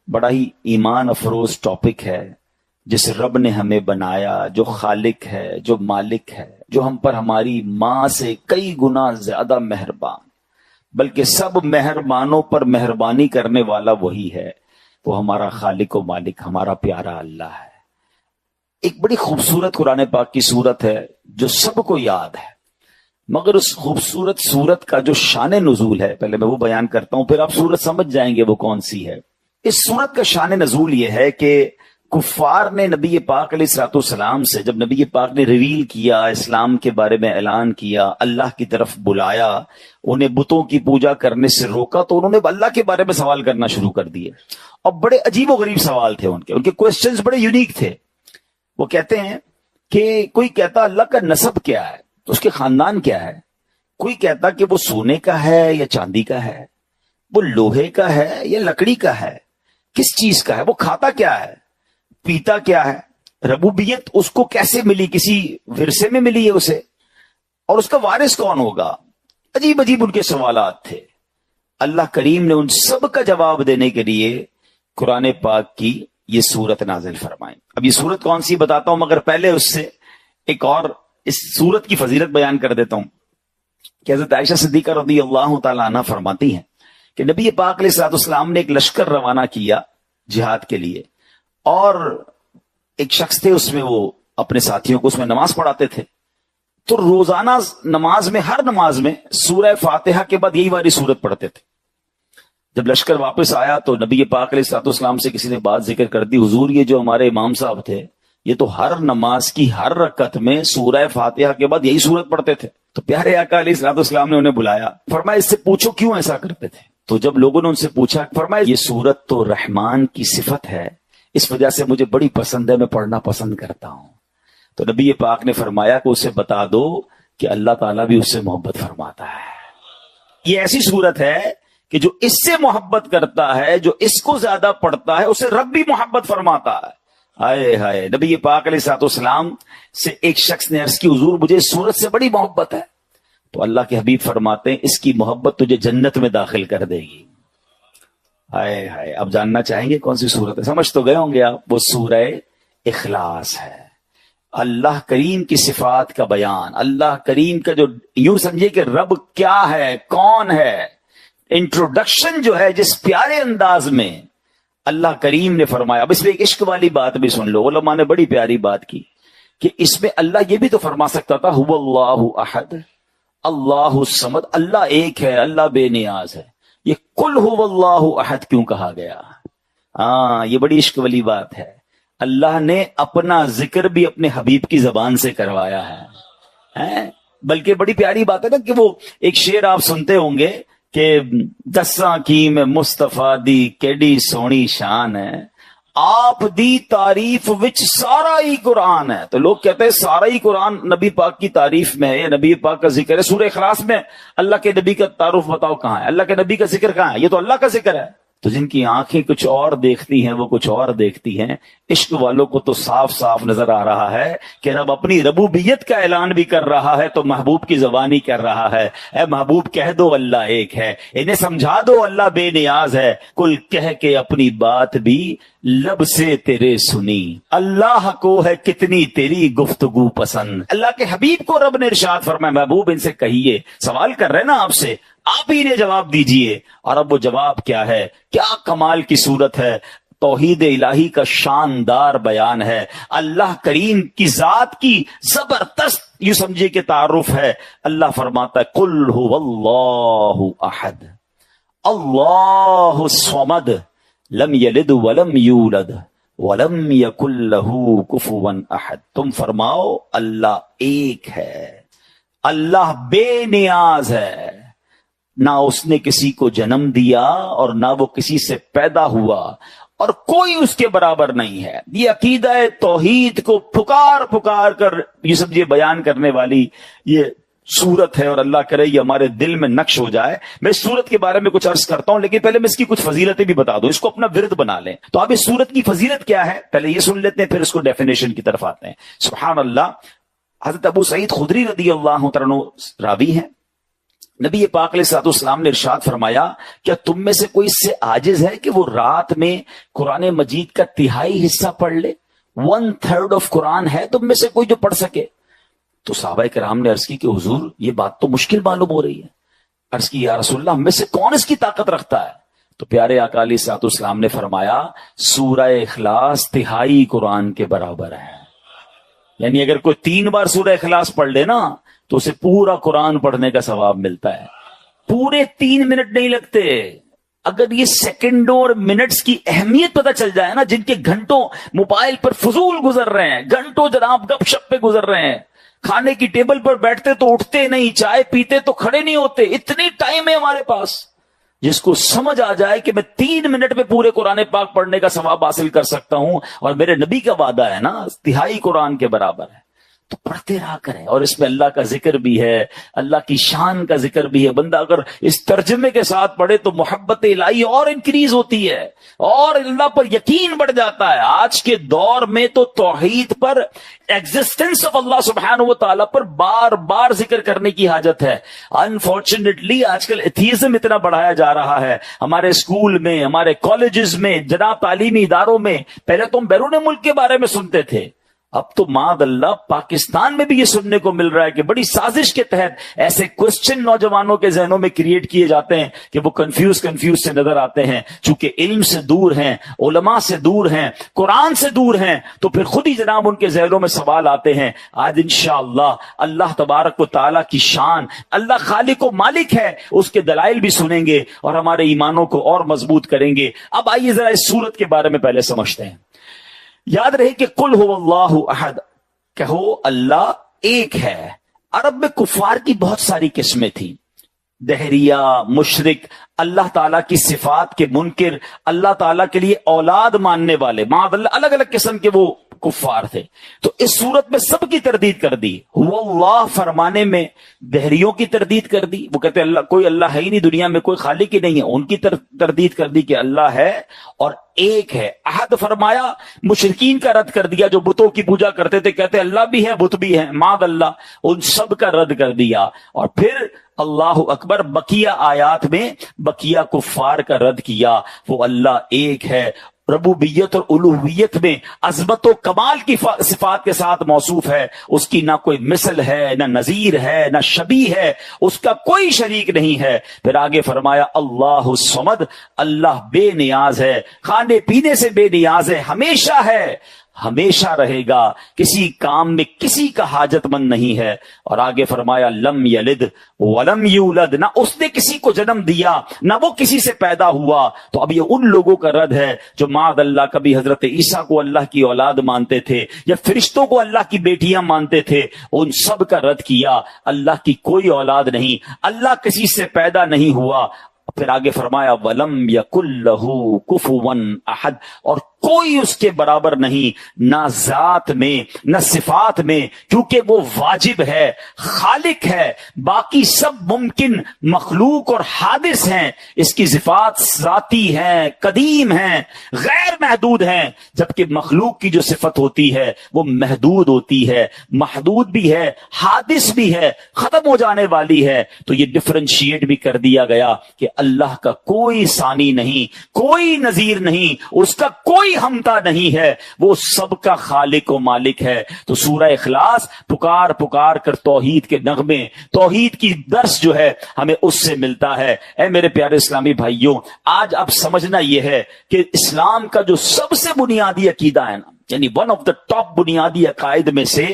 بڑا ہی ایمان افروز ٹاپک ہے. جس رب نے ہمیں بنایا، جو خالق ہے، جو مالک ہے، جو ہم پر ہماری ماں سے کئی گنا زیادہ مہربان، بلکہ سب مہربانوں پر مہربانی کرنے والا وہی ہے. وہ ہمارا خالق و مالک، ہمارا پیارا اللہ ہے. ایک بڑی خوبصورت قرآن پاک کی سورت ہے جو سب کو یاد ہے، مگر اس خوبصورت سورت کا جو شان نزول ہے پہلے میں وہ بیان کرتا ہوں، پھر آپ سورت سمجھ جائیں گے وہ کون سی ہے. اس سورت کا شان نزول یہ ہے کہ کفار نے نبی پاک علیہ الصلوۃ والسلام سے، جب نبی پاک نے ریویل کیا، اسلام کے بارے میں اعلان کیا، اللہ کی طرف بلایا، انہیں بتوں کی پوجا کرنے سے روکا، تو انہوں نے اللہ کے بارے میں سوال کرنا شروع کر دیے. اور بڑے عجیب و غریب سوال تھے ان کے کوسچنز بڑے یونیک تھے. وہ کہتے ہیں کہ کوئی کہتا اللہ کا نسب کیا ہے تو اس کے خاندان کیا ہے، کوئی کہتا کہ وہ سونے کا ہے یا چاندی کا ہے، وہ لوہے کا ہے یا لکڑی کا ہے، کس چیز کا ہے، وہ کھاتا کیا ہے، پیتا کیا ہے، ربوبیت اس کو کیسے ملی، کسی ورثے میں ملی ہے اسے، اور اس کا وارث کون ہوگا. عجیب عجیب ان کے سوالات تھے. اللہ کریم نے ان سب کا جواب دینے کے لیے قرآن پاک کی یہ سورت نازل فرمائی. اب یہ سورت کون سی بتاتا ہوں، مگر پہلے اس سے ایک اور اس سورت کی فضیلت بیان کر دیتا ہوں کہ حضرت عائشہ صدیقہ رضی اللہ تعالی عنہ فرماتی ہیں کہ نبی پاک علیہ الصلوۃ والسلام نے ایک لشکر روانہ کیا جہاد کے لیے، اور ایک شخص تھے اس میں، وہ اپنے ساتھیوں کو اس میں نماز پڑھاتے تھے. تو روزانہ نماز میں، ہر نماز میں سورہ فاتحہ کے بعد یہی والی سورت پڑھتے تھے. جب لشکر واپس آیا تو نبی پاک علیہ الصلوۃ والسلام سے کسی نے بات ذکر کر دی، حضور یہ جو ہمارے امام صاحب تھے یہ تو ہر نماز کی ہر رکعت میں سورہ فاتحہ کے بعد یہی سورت پڑھتے تھے. تو پیارے آقا علیہ الصلوۃ والسلام نے انہیں بلایا، فرمایا اس سے پوچھو کیوں ایسا کرتے تھے. تو جب لوگوں نے ان سے پوچھا، فرمایا یہ سورت تو رحمان کی صفت ہے، اس وجہ سے مجھے بڑی پسند ہے، میں پڑھنا پسند کرتا ہوں. تو نبی پاک نے فرمایا کہ اسے بتا دو کہ اللہ تعالیٰ بھی اس سے محبت فرماتا ہے. یہ ایسی سورت ہے کہ جو اس سے محبت کرتا ہے، جو اس کو زیادہ پڑھتا ہے، اسے رب بھی محبت فرماتا ہے. ہائے ہائے. نبی پاک علیہ الصلوۃ والسلام سے ایک شخص نے عرض کی، حضور مجھے اس سورت سے بڑی محبت ہے. تو اللہ کے حبیب فرماتے ہیں اس کی محبت تجھے جنت میں داخل کر دے گی. ہائے ہائے. اب جاننا چاہیں گے کون سی سورت ہے؟ سمجھ تو گئے ہوں گے آپ. وہ سورہ اخلاص ہے. اللہ کریم کی صفات کا بیان، اللہ کریم کا جو یوں سمجھے کہ رب کیا ہے، کون ہے، انٹروڈکشن جو ہے جس پیارے انداز میں اللہ کریم نے فرمایا. اب اس میں ایک عشق والی بات بھی سن لو. علماء نے بڑی پیاری بات کی کہ اس میں اللہ یہ بھی تو فرما سکتا تھا هو اللہ احد اللہ الصمد، اللہ ایک ہے، اللہ بے نیاز ہے. یہ قل هو اللہ احد کیوں کہا گیا؟ یہ بڑی عشق والی بات ہے. اللہ نے اپنا ذکر بھی اپنے حبیب کی زبان سے کروایا ہے. بلکہ بڑی پیاری بات ہے نا کہ وہ ایک شعر آپ سنتے ہوں گے کہ دساں کی میں مصطفیٰ دی کیڈی سونی شان ہے، آپ دی تعریف وچ سارا ہی قرآن ہے. تو لوگ کہتے ہیں سارا ہی قرآن نبی پاک کی تعریف میں ہے، نبی پاک کا ذکر ہے. سورہ اخلاص میں اللہ کے نبی کا تعارف بتاؤ کہاں ہے، اللہ کے نبی کا ذکر کہاں ہے؟ یہ تو اللہ کا ذکر ہے. تو جن کی آنکھیں کچھ اور دیکھتی ہیں وہ کچھ اور دیکھتی ہیں. عشق والوں کو تو صاف صاف نظر آ رہا ہے کہ رب اپنی ربوبیت کا اعلان بھی کر رہا ہے تو محبوب کی زبانی کر رہا ہے. اے محبوب کہہ دو اللہ ایک ہے، انہیں سمجھا دو اللہ بے نیاز ہے. کل کہہ کے اپنی بات بھی لب سے تیرے سنی، اللہ کو ہے کتنی تیری گفتگو پسند. اللہ کے حبیب کو رب نے ارشاد فرمایا محبوب ان سے کہیے، سوال کر رہے نا آپ سے، آپ ہی نے جواب دیجئے. اور اب وہ جواب کیا ہے؟ کیا کمال کی صورت ہے. توحید الہی کا شاندار بیان ہے، اللہ کریم کی ذات کی زبردست یوں سمجھے کہ تعارف ہے. اللہ فرماتا ہے قل هو اللہ احد اللہ الصمد لم یلد ولم یولد ولم یکن له کفوا احد. تم فرماؤ اللہ ایک ہے، اللہ بے نیاز ہے، نہ اس نے کسی کو جنم دیا اور نہ وہ کسی سے پیدا ہوا، اور کوئی اس کے برابر نہیں ہے. یہ عقیدہ توحید کو پکار پکار کر یہ سمجھے بیان کرنے والی یہ سورت ہے، اور اللہ کرے یہ ہمارے دل میں نقش ہو جائے. میں اس سورت کے بارے میں کچھ عرض کرتا ہوں، لیکن پہلے میں اس کی کچھ فضیلتیں بھی بتا دوں، اس کو اپنا ورد بنا لیں. تو اب اس سورت کی فضیلت کیا ہے پہلے یہ سن لیتے ہیں، پھر اس کو ڈیفینیشن کی طرف آتے ہیں. سبحان اللہ. حضرت ابو سعید خدری رضی اللہ عنہ راوی ہیں، نبی پاک علیہ الصلوۃ والسلام نے ارشاد فرمایا کیا تم میں سے کوئی اس سے عاجز ہے کہ وہ رات میں قرآن مجید کا تہائی حصہ پڑھ لے؟ 1/3 آف قرآن ہے تم میں سے کوئی جو پڑھ سکے؟ تو صحابہ کرام نے عرض کی کہ حضور یہ بات تو مشکل معلوم ہو رہی ہے. عرض کی یا رسول اللہ ہم میں سے کون اس کی طاقت رکھتا ہے؟ تو پیارے آقا علیہ الصلوۃ والسلام نے فرمایا سورہ اخلاص تہائی قرآن کے برابر ہے. یعنی اگر کوئی 3 بار سورہ اخلاص پڑھ لے نا تو اسے پورا قرآن پڑھنے کا ثواب ملتا ہے. پورے 3 منٹ نہیں لگتے. اگر یہ سیکنڈوں اور منٹس کی اہمیت پتہ چل جائے نا، جن کے گھنٹوں موبائل پر فضول گزر رہے ہیں، گھنٹوں جناب گپ شپ پہ گزر رہے ہیں، کھانے کی ٹیبل پر بیٹھتے تو اٹھتے نہیں، چائے پیتے تو کھڑے نہیں ہوتے، اتنی ٹائم ہے ہمارے پاس. جس کو سمجھ آ جائے کہ میں 3 منٹ میں پورے قرآن پاک پڑھنے کا ثواب حاصل کر سکتا ہوں، اور میرے نبی کا وعدہ ہے نا تہائی قرآن کے برابر ہے، تو پڑھتے رہا کریں. اور اس میں اللہ کا ذکر بھی ہے، اللہ کی شان کا ذکر بھی ہے. بندہ اگر اس ترجمے کے ساتھ پڑھے تو محبت الہی اور انکریز ہوتی ہے اور اللہ پر یقین بڑھ جاتا ہے. آج کے دور میں تو توحید پر، ایگزسٹنس آف اللہ سبحانہ و تعالیٰ پر بار بار ذکر کرنے کی حاجت ہے. انفارچونیٹلی آج کل ایتھیزم اتنا بڑھایا جا رہا ہے ہمارے اسکول میں، ہمارے کالجز میں، جناب تعلیمی اداروں میں. پہلے تو ہم بیرون ملک کے بارے میں سنتے تھے، اب تو معاذ اللہ پاکستان میں بھی یہ سننے کو مل رہا ہے کہ بڑی سازش کے تحت ایسے کوسچن نوجوانوں کے ذہنوں میں کریٹ کیے جاتے ہیں کہ وہ کنفیوز سے نظر آتے ہیں. چونکہ علم سے دور ہیں، علماء سے دور ہیں، قرآن سے دور ہیں، تو پھر خود ہی جناب ان کے ذہنوں میں سوال آتے ہیں. آج انشاءاللہ اللہ تبارک و تعالیٰ کی شان، اللہ خالق و مالک ہے، اس کے دلائل بھی سنیں گے اور ہمارے ایمانوں کو اور مضبوط کریں گے. اب آئیے ذرا اس سورت کے بارے میں پہلے سمجھتے ہیں. یاد رہے کہ قل هو اللہ احد، کہو اللہ ایک ہے. عرب میں کفار کی بہت ساری قسمیں تھیں، دہریہ، مشرک، اللہ تعالیٰ کی صفات کے منکر، اللہ تعالیٰ کے لیے اولاد ماننے والے، معاذ اللہ الگ الگ قسم کے وہ کفار تھے. تو اس صورت میں سب کی تردید کر دی. هو اللہ فرمانے میں دہریوں کی تردید کر دی، وہ کہتے اللہ کوئی اللہ ہے ہی نہیں، دنیا میں کوئی خالق ہی نہیں ہے، ان کی تردید کر دی کہ اللہ ہے اور ایک ہے. احد فرمایا، مشرکین کا رد کر دیا جو بتوں کی پوجا کرتے تھے، کہتے اللہ بھی ہے بت بھی ہے، معاذ اللہ، ان سب کا رد کر دیا. اور پھر اللہ اکبر، بقیہ آیات میں بقیہ کفار کا رد کیا. وہ اللہ ایک ہے، ربوبیت اور الوہیت میں عظمت و کمال کی صفات کے ساتھ موصوف ہے، اس کی نہ کوئی مثل ہے، نہ نظیر ہے، نہ شبیہ ہے، اس کا کوئی شریک نہیں ہے. پھر آگے فرمایا اللہ الصمد، اللہ بے نیاز ہے، کھانے پینے سے بے نیاز ہے، ہمیشہ ہے، ہمیشہ رہے گا، کسی کام میں کسی کا حاجت مند نہیں ہے. اور آگے فرمایا لم یلد ولم یولد، نہ اس نے کسی کو جنم دیا نہ وہ کسی سے پیدا ہوا. تو اب یہ ان لوگوں کا رد ہے جو معاذ اللہ کبھی حضرت عیسیٰ کو اللہ کی اولاد مانتے تھے یا فرشتوں کو اللہ کی بیٹیاں مانتے تھے. ان سب کا رد کیا، اللہ کی کوئی اولاد نہیں، اللہ کسی سے پیدا نہیں ہوا. پھر آگے فرمایا وَلَمْ يَكُنْ لَهُ كُفُوًا أَحَدٌ، اور کوئی اس کے برابر نہیں، نہ ذات میں نہ صفات میں، کیونکہ وہ واجب ہے، خالق ہے. باقی سب ممکن مخلوق اور حادث ہیں، اس کی صفات ذاتی ہیں، قدیم ہیں، غیر محدود ہیں. جبکہ مخلوق کی جو صفت ہوتی ہے وہ محدود ہوتی ہے، محدود بھی ہے، حادث بھی ہے، ختم ہو جانے والی ہے. تو یہ ڈفرینشیٹ بھی کر دیا گیا کہ اللہ کا کوئی ثانی نہیں، کوئی نظیر نہیں، اس کا کوئی ہمتا نہیں ہے، وہ سب کا خالق و مالک ہے. تو سورہ اخلاص پکار پکار کر توحید کے نغمے، توحید کی درس جو ہے ہمیں اس سے ملتا ہے. اے میرے پیارے اسلامی بھائیوں، آج اب سمجھنا یہ ہے کہ اسلام کا جو سب سے بنیادی عقیدہ ہے نا، یعنی ون آف دا ٹاپ بنیادی عقائد میں سے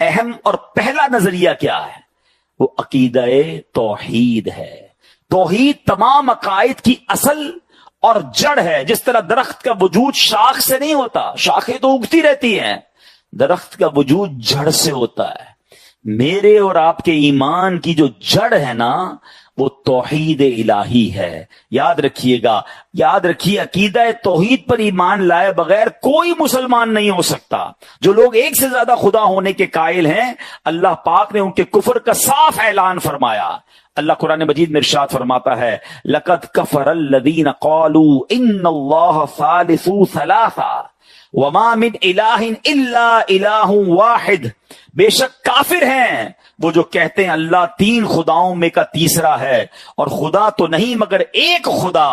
اہم اور پہلا نظریہ کیا ہے؟ وہ عقیدہ توحید ہے. توحید تمام عقائد کی اصل اور جڑ ہے. جس طرح درخت کا وجود شاخ سے نہیں ہوتا، شاخیں تو اگتی رہتی ہیں، درخت کا وجود جڑ سے ہوتا ہے. میرے اور آپ کے ایمان کی جو جڑ ہے نا وہ توحید الہی ہے. یاد رکھیے گا، یاد رکھیے، عقیدہ توحید پر ایمان لائے بغیر کوئی مسلمان نہیں ہو سکتا. جو لوگ ایک سے زیادہ خدا ہونے کے قائل ہیں، اللہ پاک نے ان کے کفر کا صاف اعلان فرمایا. اللہ قرآن مجید میں ارشاد فرماتا ہے لَقَدْ كَفَرَ الَّذِينَ قَالُوا إِنَّ اللَّهَ ثَالِثُ ثَلَاثَةٍ وَمَا مِنْ إِلَٰهٍ إِلَّا إِلَٰهٌ وَاحِدٌ، بے شک کافر ہیں وہ جو کہتے ہیں اللہ تین خداؤں میں کا تیسرا ہے اور خدا تو نہیں مگر ایک خدا،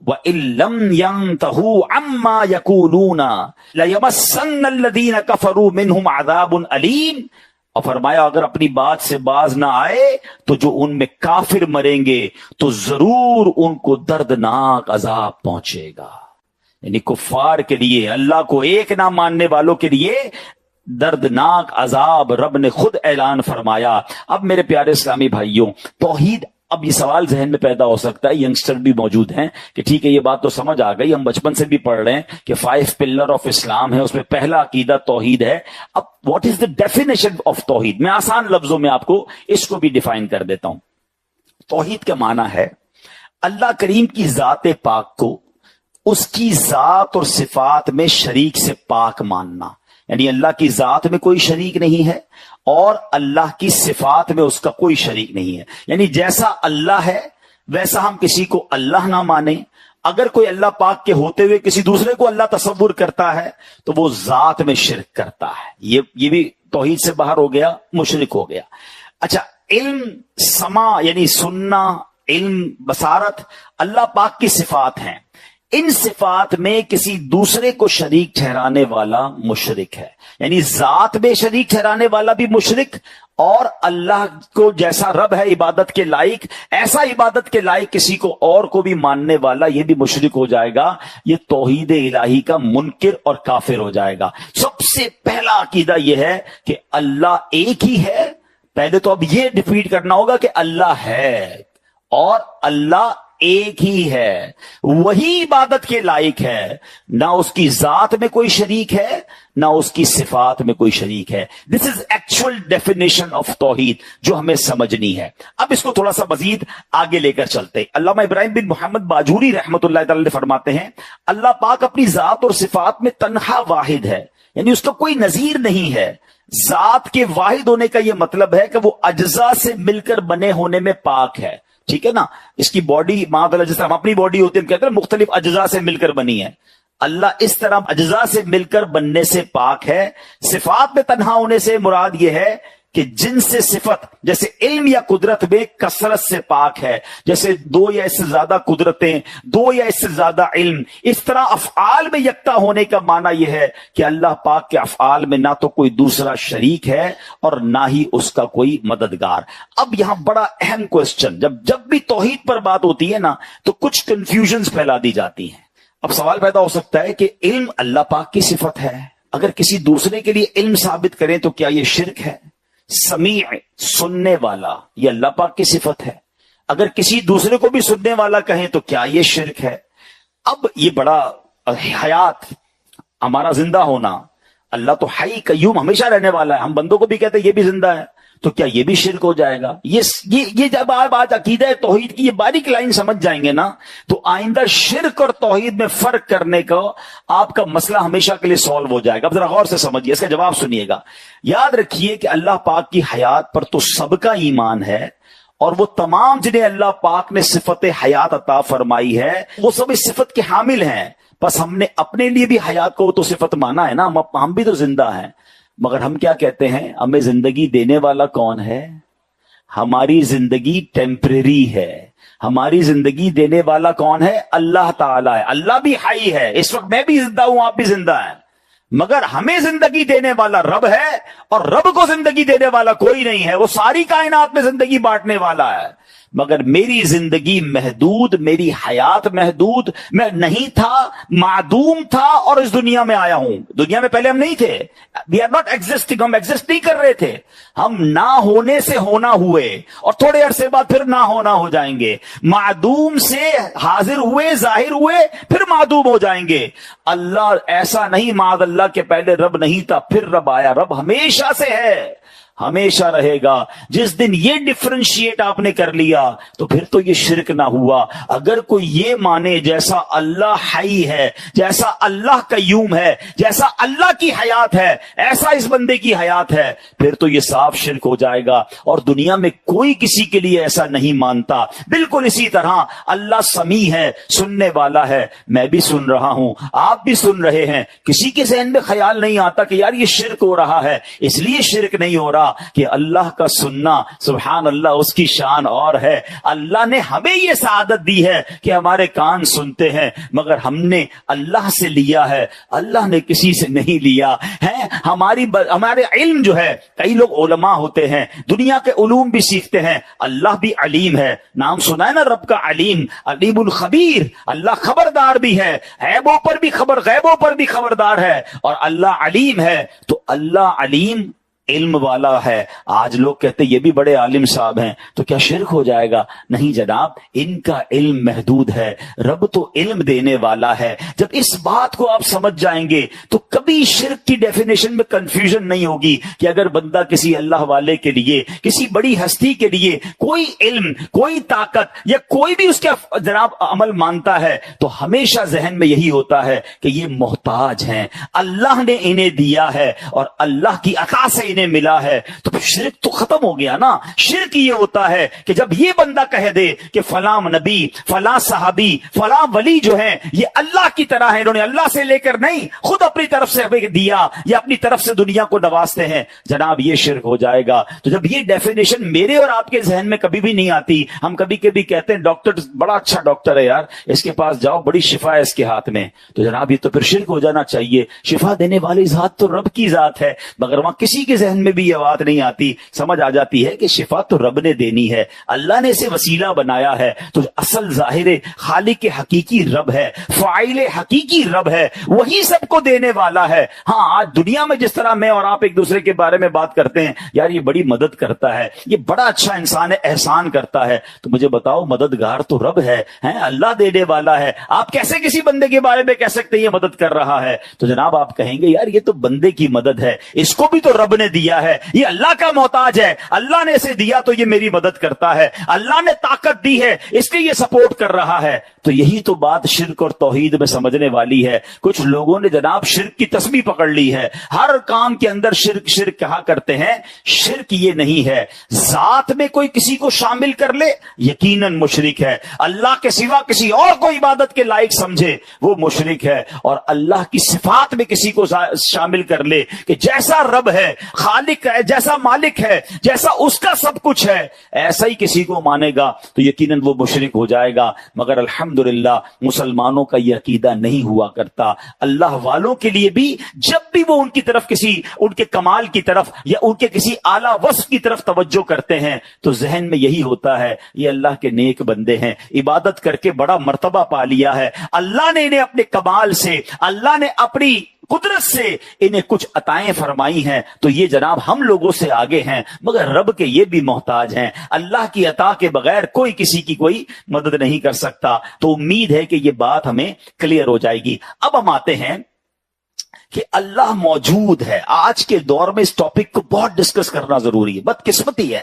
وَإِن لَّمْ يَنْتَهُوا عَمَّا يَقُولُونَ لَيَمَسَّنَّ الَّذِينَ كَفَرُوا مِنْهُمْ عَذَابٌ أَلِيمٌ، اور فرمایا اگر اپنی بات سے باز نہ آئے تو جو ان میں کافر مریں گے تو ضرور ان کو دردناک عذاب پہنچے گا۔ یعنی کفار کے لیے، اللہ کو ایک نہ ماننے والوں کے لیے دردناک عذاب رب نے خود اعلان فرمایا۔ اب میرے پیارے اسلامی بھائیوں، توحید، اب یہ سوال ذہن میں پیدا ہو سکتا ہے، ینگسٹر بھی موجود ہیں کہ ٹھیک ہے یہ بات تو سمجھ آ گئی، ہم بچپن سے بھی پڑھ رہے ہیں کہ 5 پلر آف اسلام ہے، اس میں پہلا عقیدہ توحید ہے۔ اب what is the definition of توحید؟ میں آسان لفظوں میں آپ کو اس کو بھی ڈیفائن کر دیتا ہوں۔ توحید کا معنی ہے اللہ کریم کی ذات پاک کو اس کی ذات اور صفات میں شریک سے پاک ماننا، یعنی اللہ کی ذات میں کوئی شریک نہیں ہے اور اللہ کی صفات میں اس کا کوئی شریک نہیں ہے، یعنی جیسا اللہ ہے ویسا ہم کسی کو اللہ نہ مانیں۔ اگر کوئی اللہ پاک کے ہوتے ہوئے کسی دوسرے کو اللہ تصور کرتا ہے تو وہ ذات میں شرک کرتا ہے، یہ بھی توحید سے باہر ہو گیا، مشرک ہو گیا۔ اچھا، علم، سماع یعنی سننا، علم، بصارت، اللہ پاک کی صفات ہیں، ان صفات میں کسی دوسرے کو شریک ٹھہرانے والا مشرک ہے، یعنی ذات میں شریک ٹھہرانے والا بھی مشرک، اور اللہ کو جیسا رب ہے عبادت کے لائق، ایسا عبادت کے لائق کسی کو اور کو بھی ماننے والا یہ بھی مشرک ہو جائے گا، یہ توحید الہی کا منکر اور کافر ہو جائے گا۔ سب سے پہلا عقیدہ یہ ہے کہ اللہ ایک ہی ہے۔ پہلے تو اب یہ ڈیفیٹ کرنا ہوگا کہ اللہ ہے اور اللہ ایک ہی ہے، وہی عبادت کے لائق ہے، نہ اس کی ذات میں کوئی شریک ہے نہ اس کی صفات میں کوئی شریک ہے۔ دس از ایکچوئل ڈیفینیشن آف توحید جو ہمیں سمجھنی ہے۔ اب اس کو تھوڑا سا مزید آگے لے کر چلتے، علامہ ابراہیم بن محمد باجوری رحمۃ اللہ تعالی فرماتے ہیں اللہ پاک اپنی ذات اور صفات میں تنہا واحد ہے، یعنی اس کا کوئی نظیر نہیں ہے۔ ذات کے واحد ہونے کا یہ مطلب ہے کہ وہ اجزاء سے مل کر بنے ہونے میں پاک ہے، ٹھیک ہے نا؟ اس کی باڈی معاذ جس طرح ہم اپنی باڈی ہوتی ہے، ہم کہتے ہیں مختلف اجزاء سے مل کر بنی ہے، اللہ اس طرح اجزاء سے مل کر بننے سے پاک ہے۔ صفات میں تنہا ہونے سے مراد یہ ہے کہ جن سے صفت جیسے علم یا قدرت میں کثرت سے پاک ہے، جیسے 2 یا اس سے زیادہ قدرتیں، 2 یا اس سے زیادہ علم، اس طرح افعال میں یکتا ہونے کا معنی یہ ہے کہ اللہ پاک کے افعال میں نہ تو کوئی دوسرا شریک ہے اور نہ ہی اس کا کوئی مددگار۔ اب یہاں بڑا اہم کوسچن، جب بھی توحید پر بات ہوتی ہے نا تو کچھ کنفیوژنز پھیلا دی جاتی ہیں۔ اب سوال پیدا ہو سکتا ہے کہ علم اللہ پاک کی صفت ہے، اگر کسی دوسرے کے لیے علم ثابت کریں تو کیا یہ شرک ہے؟ سمیع، سننے والا، یہ اللہ پاک کی صفت ہے، اگر کسی دوسرے کو بھی سننے والا کہیں تو کیا یہ شرک ہے؟ اب یہ بڑا حیات، ہمارا زندہ ہونا، اللہ تو حی قیوم ہمیشہ رہنے والا ہے، ہم بندوں کو بھی کہتے ہیں یہ بھی زندہ ہے، تو کیا یہ بھی شرک ہو جائے گا؟ یہ جب آپ آج عقیدہ توحید کی یہ باریک لائن سمجھ جائیں گے نا تو آئندہ شرک اور توحید میں فرق کرنے کا آپ کا مسئلہ ہمیشہ کے لیے سالو ہو جائے گا۔ اب ذرا غور سے سمجھیے، اس کا جواب سنیے گا۔ یاد رکھیے کہ اللہ پاک کی حیات پر تو سب کا ایمان ہے، اور وہ تمام جنہیں اللہ پاک نے صفت حیات عطا فرمائی ہے وہ سب اس صفت کے حامل ہیں، بس ہم نے اپنے لیے بھی حیات کو تو صفت مانا ہے نا، ہم بھی تو زندہ ہیں، مگر ہم کیا کہتے ہیں ہمیں زندگی دینے والا کون ہے؟ ہماری زندگی ٹیمپریری ہے، ہماری زندگی دینے والا کون ہے؟ اللہ تعالیٰ ہے۔ اللہ بھی حی ہے، اس وقت میں بھی زندہ ہوں، آپ بھی زندہ ہیں، مگر ہمیں زندگی دینے والا رب ہے، اور رب کو زندگی دینے والا کوئی نہیں ہے، وہ ساری کائنات میں زندگی بانٹنے والا ہے، مگر میری زندگی محدود، میری حیات محدود، میں نہیں تھا، معدوم تھا اور اس دنیا میں آیا ہوں۔ دنیا میں پہلے ہم نہیں تھے، we are not existing، ہم ایگزسٹ نہیں کر رہے تھے، ہم نہ ہونے سے ہونا ہوئے اور تھوڑے عرصے بعد پھر نہ ہونا ہو جائیں گے، معدوم سے حاضر ہوئے، ظاہر ہوئے، پھر معدوم ہو جائیں گے۔ اللہ ایسا نہیں معاذ اللہ کے پہلے رب نہیں تھا پھر رب آیا، رب ہمیشہ سے ہے، ہمیشہ رہے گا۔ جس دن یہ ڈفرینشیٹ آپ نے کر لیا تو پھر تو یہ شرک نہ ہوا۔ اگر کوئی یہ مانے جیسا اللہ حی ہے، جیسا اللہ قیوم ہے، جیسا اللہ کی حیات ہے ایسا اس بندے کی حیات ہے، پھر تو یہ صاف شرک ہو جائے گا، اور دنیا میں کوئی کسی کے لیے ایسا نہیں مانتا۔ بالکل اسی طرح اللہ سمیع ہے، سننے والا ہے، میں بھی سن رہا ہوں، آپ بھی سن رہے ہیں، کسی کے ذہن میں خیال نہیں آتا کہ یار یہ شرک ہو رہا ہے، اس لیے شرک نہیں ہو رہا کہا کہ اللہ کا سننا سبحان اللہ اس کی شان اور ہے. اللہ نے ہمیں یہ سعادت دی ہے کہ ہمارے کان سنتے ہیں، مگر ہم نے اللہ سے لیا ہے، اللہ نے کسی سے نہیں لیا ہے. ہمارے علم جو ہے، کئی لوگ علماء ہوتے ہیں، دنیا کے علوم بھی سیکھتے ہیں، اللہ بھی علیم ہے. نام سنا ہے نا رب کا علیم، علیم الخبیر. اللہ خبردار بھی ہے، غیبوں پر بھی غیبوں پر بھی خبردار ہے، اور اللہ علیم ہے. تو اللہ علیم علم والا ہے. آج لوگ کہتے یہ بھی بڑے عالم صاحب ہیں، تو کیا شرک ہو جائے گا؟ نہیں جناب، ان کا علم محدود ہے، رب تو علم دینے والا ہے. جب اس بات کو آپ سمجھ جائیں گے تو کبھی شرک کی ڈیفینیشن میں کنفیوژن نہیں ہوگی کہ اگر بندہ کسی اللہ والے کے لیے، کسی بڑی ہستی کے لیے کوئی علم، کوئی طاقت یا کوئی بھی اس کا جناب عمل مانتا ہے تو ہمیشہ ذہن میں یہی ہوتا ہے کہ یہ محتاج ہیں، اللہ نے انہیں دیا ہے اور اللہ کی عطا سے ملا ہے. تو شرک تو ختم ہو گیا نا. شرک یہ ہوتا ہے کہ جب یہ بندہ کہہ دے کہ فلاں نبی، فلاں صحابی، فلاں ولی جو ہیں یہ اللہ کی طرح ہے، انہوں نے اللہ سے لے کر نہیں، خود اپنی طرف سے دیا یا اپنی طرف سے دنیا کو نوازتے ہیں، جناب یہ شرک ہو جائے گا. تو جب یہ ڈیفینیشن میرے اور آپ کے ذہن میں کبھی بھی نہیں آتی، ہم کبھی کبھی کہتے ہیں ڈاکٹر بڑا اچھا ڈاکٹر ہے یار، اس کے پاس جاؤ بڑی شفا ہے اس کے ہاتھ میں، تو جناب یہ تو پھر شرک ہو جانا چاہیے. شفا دینے والی ذات تو رب کی ذات ہے، مگر وہاں کسی کے ذہن میں بھی یہ بات نہیں آتی. سمجھ آ جاتی ہے کہ شفا تو رب نے دینی ہے، اللہ نے اسے وسیلہ بنایا ہے. تو اصل ظاہر خالق حقیقی رب ہے، فاعل حقیقی رب ہے، وہی سب کو دینے والا ہے. ہاں آج دنیا میں جس طرح میں اور آپ ایک دوسرے کے بارے میں بات کرتے ہیں، یار یہ بڑی مدد کرتا ہے، یہ بڑا اچھا انسان ہے، احسان کرتا ہے، تو مجھے بتاؤ مددگار تو رب ہے، اللہ دینے والا ہے. آپ کیسے کسی بندے کے بارے میں کہہ سکتے ہیں یہ مدد کر رہا ہے؟ تو جناب آپ کہیں گے یار یہ تو بندے کی مدد ہے، اس کو بھی تو رب نے دیا ہے، یہ اللہ کا محتاج ہے، اللہ نے اسے دیا تو یہ میری مدد کرتا ہے، اللہ نے طاقت دی ہے اس لیے یہ سپورٹ کر رہا ہے. تو یہی تو بات شرک اور توحید میں سمجھنے والی ہے. کچھ لوگوں نے جناب شرک کی تسبیح پکڑ لی ہے، ہر کام کے اندر شرک شرک کہا کرتے ہیں. شرک یہ نہیں ہے، ذات میں کوئی کسی کو شامل کر لے یقیناً مشرک ہے، اللہ کے سوا کسی اور کو عبادت کے لائق سمجھے وہ مشرک ہے، اور اللہ کی صفات میں کسی کو شامل کر لے کہ جیسا رب ہے، خالق ہے، جیسا مالک ہے، جیسا اس کا سب کچھ ہے، ایسا ہی کسی کو مانے گا تو یقیناً وہ مشرک ہو جائے گا. مگر الحمدللہ مسلمانوں کا یہ عقیدہ نہیں ہوا کرتا. اللہ والوں کے لیے بھی جب بھی وہ ان کی طرف کسی ان کے کمال کی طرف یا ان کے کسی اعلیٰ وصف کی طرف توجہ کرتے ہیں تو ذہن میں یہی ہوتا ہے یہ اللہ کے نیک بندے ہیں، عبادت کر کے بڑا مرتبہ پا لیا ہے، اللہ نے انہیں اپنے کمال سے، اللہ نے اپنی قدرت سے انہیں کچھ عطائیں فرمائی ہیں، تو یہ جناب ہم لوگوں سے آگے ہیں، مگر رب کے یہ بھی محتاج ہیں. اللہ کی عطا کے بغیر کوئی کسی کی کوئی مدد نہیں کر سکتا. تو امید ہے کہ یہ بات ہمیں کلیئر ہو جائے گی. اب ہم آتے ہیں کہ اللہ موجود ہے. آج کے دور میں اس ٹاپک کو بہت ڈسکس کرنا ضروری ہے. بدقسمتی ہے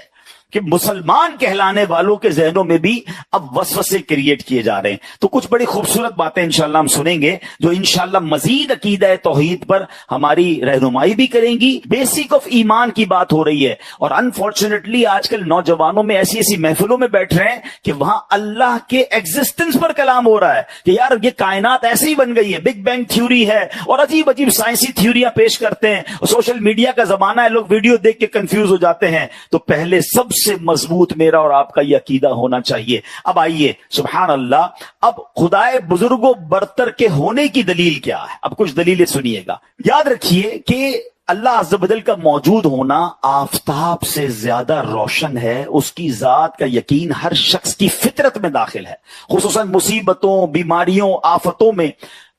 کہ مسلمان کہلانے والوں کے ذہنوں میں بھی اب وسوسے کریٹ کیے جا رہے ہیں. تو کچھ بڑی خوبصورت باتیں انشاءاللہ ہم سنیں گے جو انشاءاللہ مزید عقیدہ توحید پر ہماری رہنمائی بھی کریں گی. بیسک آف ایمان کی بات ہو رہی ہے، اور انفارچونیٹلی آج کل نوجوانوں میں ایسی ایسی محفلوں میں بیٹھ رہے ہیں کہ وہاں اللہ کے ایگزسٹنس پر کلام ہو رہا ہے کہ یار یہ کائنات ایسے ہی بن گئی ہے، بگ بینگ تھیوری ہے، اور عجیب عجیب سائنسی تھیوریاں پیش کرتے ہیں. سوشل میڈیا کا زمانہ ہے، لوگ ویڈیو دیکھ کے کنفیوز ہو جاتے ہیں. تو پہلے سب سے مضبوط میرا اور آپ کا یہ عقیدہ ہونا چاہیے. اب آئیے سبحان اللہ، اب خدائے بزرگوں برتر کے ہونے کی دلیل کیا ہے؟ اب کچھ دلیلیں سنیے گا. یاد رکھیے کہ اللہ عز و جل کا موجود ہونا آفتاب سے زیادہ روشن ہے. اس کی ذات کا یقین ہر شخص کی فطرت میں داخل ہے، خصوصاً مصیبتوں، بیماریوں، آفتوں میں.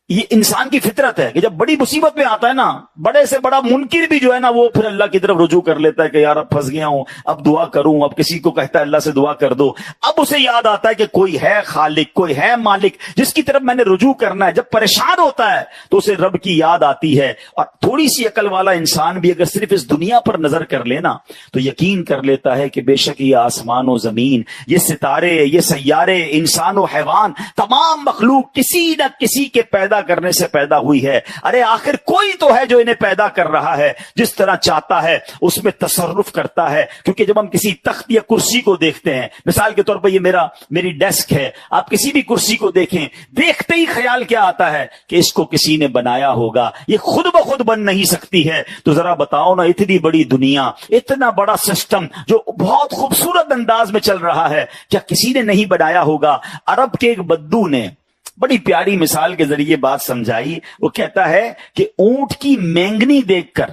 یہ انسان کی فطرت ہے کہ جب بڑی مصیبت میں آتا ہے نا، بڑے سے بڑا منکر بھی جو ہے نا وہ پھر اللہ کی طرف رجوع کر لیتا ہے کہ یار اب پھنس گیا ہوں، اب دعا کروں. اب کسی کو کہتا ہے اللہ سے دعا کر دو، اب اسے یاد آتا ہے کہ کوئی ہے خالق، کوئی ہے مالک جس کی طرف میں نے رجوع کرنا ہے. جب پریشان ہوتا ہے تو اسے رب کی یاد آتی ہے. اور تھوڑی سی عقل والا انسان بھی اگر صرف اس دنیا پر نظر کر لینا تو یقین کر لیتا ہے کہ بے شک یہ آسمان و زمین، یہ ستارے، یہ سیارے، انسان و حیوان، تمام مخلوق کسی نہ کسی کے پیدا پیدا کرنے سے پیدا ہوئی ہے. ارے آخر کوئی تو ہے جو انہیں پیدا کر رہا ہے, جس طرح چاہتا ہے اس میں تصرف کرتا ہے. کیونکہ جب ہم کسی تخت یا کرسی کو دیکھتے ہیں, مثال کے طور پر یہ میری ڈیسک ہے, آپ کسی بھی کرسی کو دیکھیں, دیکھتے ہی خیال کیا آتا ہے کہ اس کو کسی نے بنایا ہوگا, یہ خود بخود بن نہیں سکتی ہے. تو ذرا بتاؤ نا, اتنی بڑی دنیا, اتنا بڑا سسٹم جو بہت خوبصورت انداز میں چل رہا ہے, کیا کسی نے نہیں بنایا ہوگا؟ عرب کے ایک بدو نے بڑی پیاری مثال کے ذریعے بات سمجھائی. وہ کہتا ہے کہ اونٹ کی مینگنی دیکھ کر,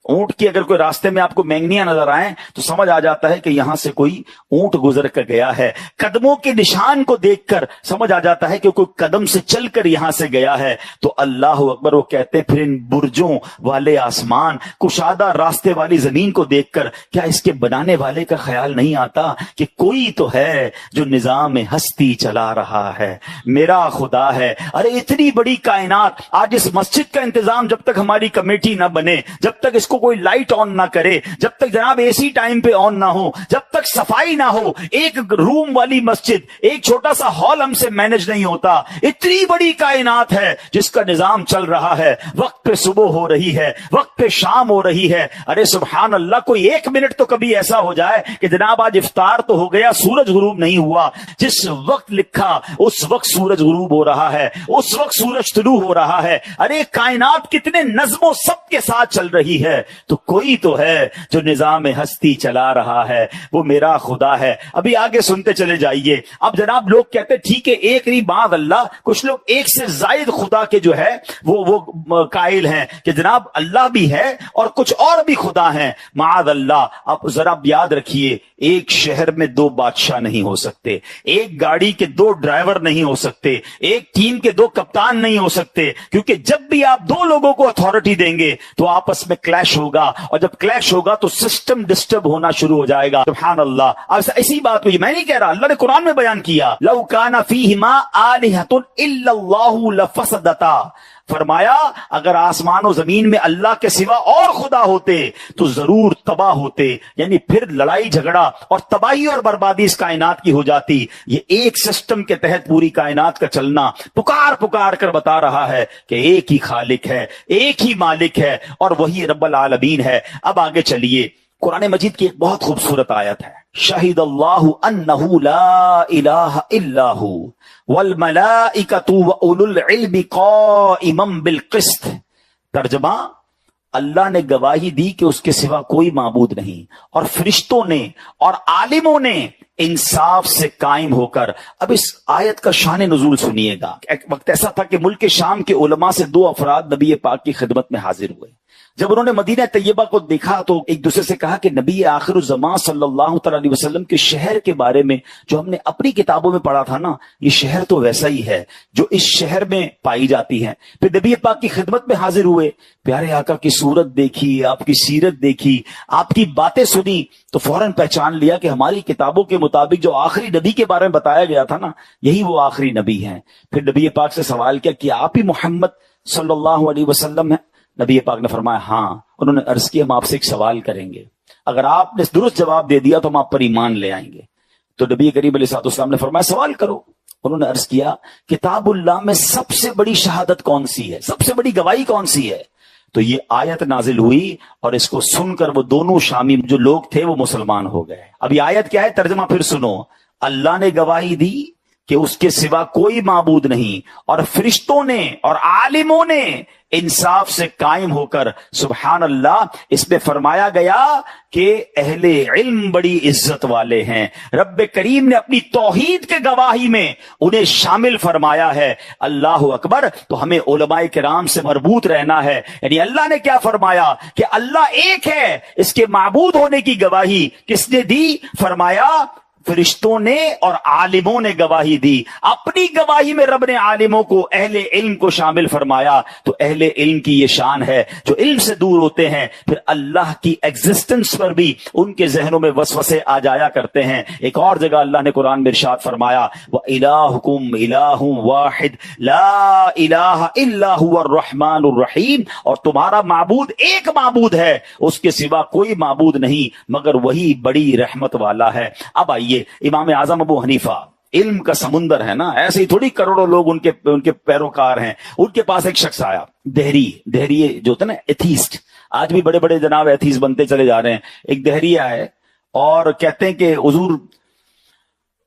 اونٹ کی اگر کوئی راستے میں آپ کو مینگنیاں نظر آئیں تو سمجھ آ جاتا ہے کہ یہاں سے کوئی اونٹ گزر کر گیا ہے. قدموں کے نشان کو دیکھ کر سمجھ آ جاتا ہے کہ کوئی قدم سے چل کر یہاں سے گیا ہے. تو اللہ اکبر, وہ کہتے ہیں پھر ان برجوں والے آسمان, کشادہ راستے والی زمین کو دیکھ کر کیا اس کے بنانے والے کا خیال نہیں آتا کہ کوئی تو ہے جو نظام ہستی چلا رہا ہے, میرا خدا ہے. ارے اتنی بڑی کائنات, آج اس مسجد کا انتظام جب تک ہماری کمیٹی نہ بنے, جب تک اس کو کوئی لائٹ آن نہ کرے, جب تک جناب اے سی ٹائم پہ آن نہ ہو, جب تک صفائی نہ ہو, ایک روم والی مسجد, ایک چھوٹا سا ہال ہم سے مینج نہیں ہوتا. اتنی بڑی کائنات ہے جس کا نظام چل رہا ہے, وقت پہ صبح ہو رہی ہے, وقت پہ شام ہو رہی ہے. ارے سبحان اللہ, کوئی ایک منٹ تو کبھی ایسا ہو جائے کہ جناب آج افطار تو ہو گیا, سورج غروب نہیں ہوا. جس وقت لکھا اس وقت سورج غروب ہو رہا ہے, اس وقت سورج طلوع ہو رہا ہے. ارے کائنات کتنے نظم و ضبط کے ساتھ چل رہی ہے, تو کوئی تو ہے جو نظام ہستی چلا رہا ہے, وہ میرا خدا ہے. ابھی آگے سنتے چلے جائیے. اب جناب لوگ کہتے ہیں ٹھیک ہے ایک نہیں معاذ اللہ, کچھ لوگ ایک سے زائد خدا کے جو ہے وہ قائل ہیں کہ جناب اللہ بھی ہے اور کچھ اور بھی خدا ہیں. معاذ اللہ. آپ ذرا یاد رکھیے, ایک شہر میں دو بادشاہ نہیں ہو سکتے, ایک گاڑی کے دو ڈرائیور نہیں ہو سکتے, ایک ٹیم کے دو کپتان نہیں ہو سکتے, کیونکہ جب بھی آپ دو لوگوں کو اتھارٹی دیں گے تو آپس میں کلیش ہوگا, اور جب کلیش ہوگا تو سسٹم ڈسٹرب ہونا شروع ہو جائے گا. سبحان اللہ. اب ایسی بات کو میں نہیں کہہ رہا, اللہ نے قرآن میں بیان کیا, لو کان فیہما آلہۃ الا اللہ لفسدتا. فرمایا اگر آسمان و زمین میں اللہ کے سوا اور خدا ہوتے تو ضرور تباہ ہوتے, یعنی پھر لڑائی جھگڑا اور تباہی اور بربادی اس کائنات کی ہو جاتی. یہ ایک سسٹم کے تحت پوری کائنات کا چلنا پکار کر بتا رہا ہے کہ ایک ہی خالق ہے, ایک ہی مالک ہے, اور وہی رب العالمین ہے. اب آگے چلیے, قرآن مجید کی ایک بہت خوبصورت آیت ہے, شہید اللہ انہ لا الہ الا ہو والملائکۃ واولو العلم قائما بالقسط. ترجمہ, اللہ نے گواہی دی کہ اس کے سوا کوئی معبود نہیں, اور فرشتوں نے اور عالموں نے انصاف سے قائم ہو کر. اب اس آیت کا شان نزول سنیے گا. ایک وقت ایسا تھا کہ ملک شام کے علماء سے دو افراد نبی پاک کی خدمت میں حاضر ہوئے. جب انہوں نے مدینہ طیبہ کو دیکھا تو ایک دوسرے سے کہا کہ نبی آخر الزمان صلی اللہ تعالی علیہ وسلم کے شہر کے بارے میں جو ہم نے اپنی کتابوں میں پڑھا تھا نا, یہ شہر تو ویسا ہی ہے جو اس شہر میں پائی جاتی ہے. پھر نبی پاک کی خدمت میں حاضر ہوئے, پیارے آقا کی صورت دیکھی, آپ کی سیرت دیکھی, آپ کی باتیں سنی, تو فوراً پہچان لیا کہ ہماری کتابوں کے مطابق جو آخری نبی کے بارے میں بتایا گیا تھا نا, یہی وہ آخری نبی ہیں. پھر نبی پاک سے سوال کیا کہ آپ ہی محمد صلی اللہ علیہ وسلم ہیں؟ نبی پاک نے فرمایا ہاں. انہوں نے عرض کیا ہم آپ سے ایک سوال کریں گے, اگر آپ نے درست جواب دے دیا تو ہم آپ پر ایمان لے آئیں گے. تو نبی کریم علیہ الصلوۃ والسلام نے فرمایا سوال کرو. انہوں نے عرض کیا کتاب اللہ میں سب سے بڑی شہادت کون سی ہے, سب سے بڑی گواہی کون سی ہے؟ تو یہ آیت نازل ہوئی, اور اس کو سن کر وہ دونوں شامی جو لوگ تھے وہ مسلمان ہو گئے. اب یہ آیت کیا ہے, ترجمہ پھر سنو. اللہ نے گواہی دی کہ اس کے سوا کوئی معبود نہیں, اور فرشتوں نے اور عالموں نے انصاف سے قائم ہو کر. سبحان اللہ. اس میں فرمایا گیا کہ اہل علم بڑی عزت والے ہیں. رب کریم نے اپنی توحید کے گواہی میں انہیں شامل فرمایا ہے. اللہ اکبر. تو ہمیں علماء کرام سے مربوط رہنا ہے. یعنی اللہ نے کیا فرمایا کہ اللہ ایک ہے, اس کے معبود ہونے کی گواہی کس نے دی؟ فرمایا فرشتوں نے اور عالموں نے گواہی دی. اپنی گواہی میں رب نے عالموں کو, اہل علم کو شامل فرمایا. تو اہل علم کی یہ شان ہے جو علم سے دور ہوتے ہیں, پھر اللہ کی ایگزسٹنس پر بھی ان کے ذہنوں میں وسوسے آ جایا کرتے ہیں. ایک اور جگہ اللہ نے قرآن میں ارشاد فرمایا وَإِلَٰهُكُمْ إِلَٰهٌ وَاحِدٌ لَا إِلَٰهَ إِلَّا هُوَ الرَّحْمَٰنُ الرَّحِيمُ. اور تمہارا معبود ایک معبود ہے, اس کے سوا کوئی معبود نہیں مگر وہی بڑی رحمت والا ہے. اب آئیے امام اعظم ابو حنیفہ علم کا سمندر ہے نا، ایسے ہی تھوڑی کروڑوں لوگ ان کے پیروکار ہیں. ان کے پاس ایک شخص آیا، دہری جو ہوتا ہے نا ایتھیسٹ، آج بھی بڑے بڑے جناب ایتھیسٹ بنتے چلے جا رہے ہیں. ایک دہریہ ہے اور کہتے ہیں کہ حضور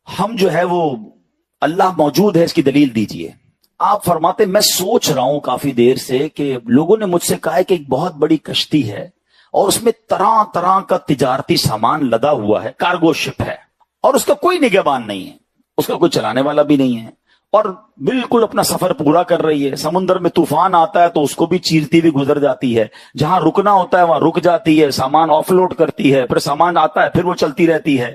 ہم جو ہے وہ اللہ موجود ہے اس کی دلیل دیجئے. آپ فرماتے میں سوچ رہا ہوں کافی دیر سے کہ لوگوں نے مجھ سے کہا ہے کہ ایک بہت بڑی کشتی ہے اور اس میں طرح طرح کا تجارتی سامان لدا ہوا ہے، کارگو شپ ہے، اور اس کا کوئی نگہبان نہیں ہے، اس کا کوئی چلانے والا بھی نہیں ہے، اور بالکل اپنا سفر پورا کر رہی ہے. سمندر میں طوفان آتا ہے تو اس کو بھی چیرتی بھی گزر جاتی ہے، جہاں رکنا ہوتا ہے وہاں رک جاتی ہے، سامان آف لوڈ کرتی ہے، پھر سامان آتا ہے پھر وہ چلتی رہتی ہے.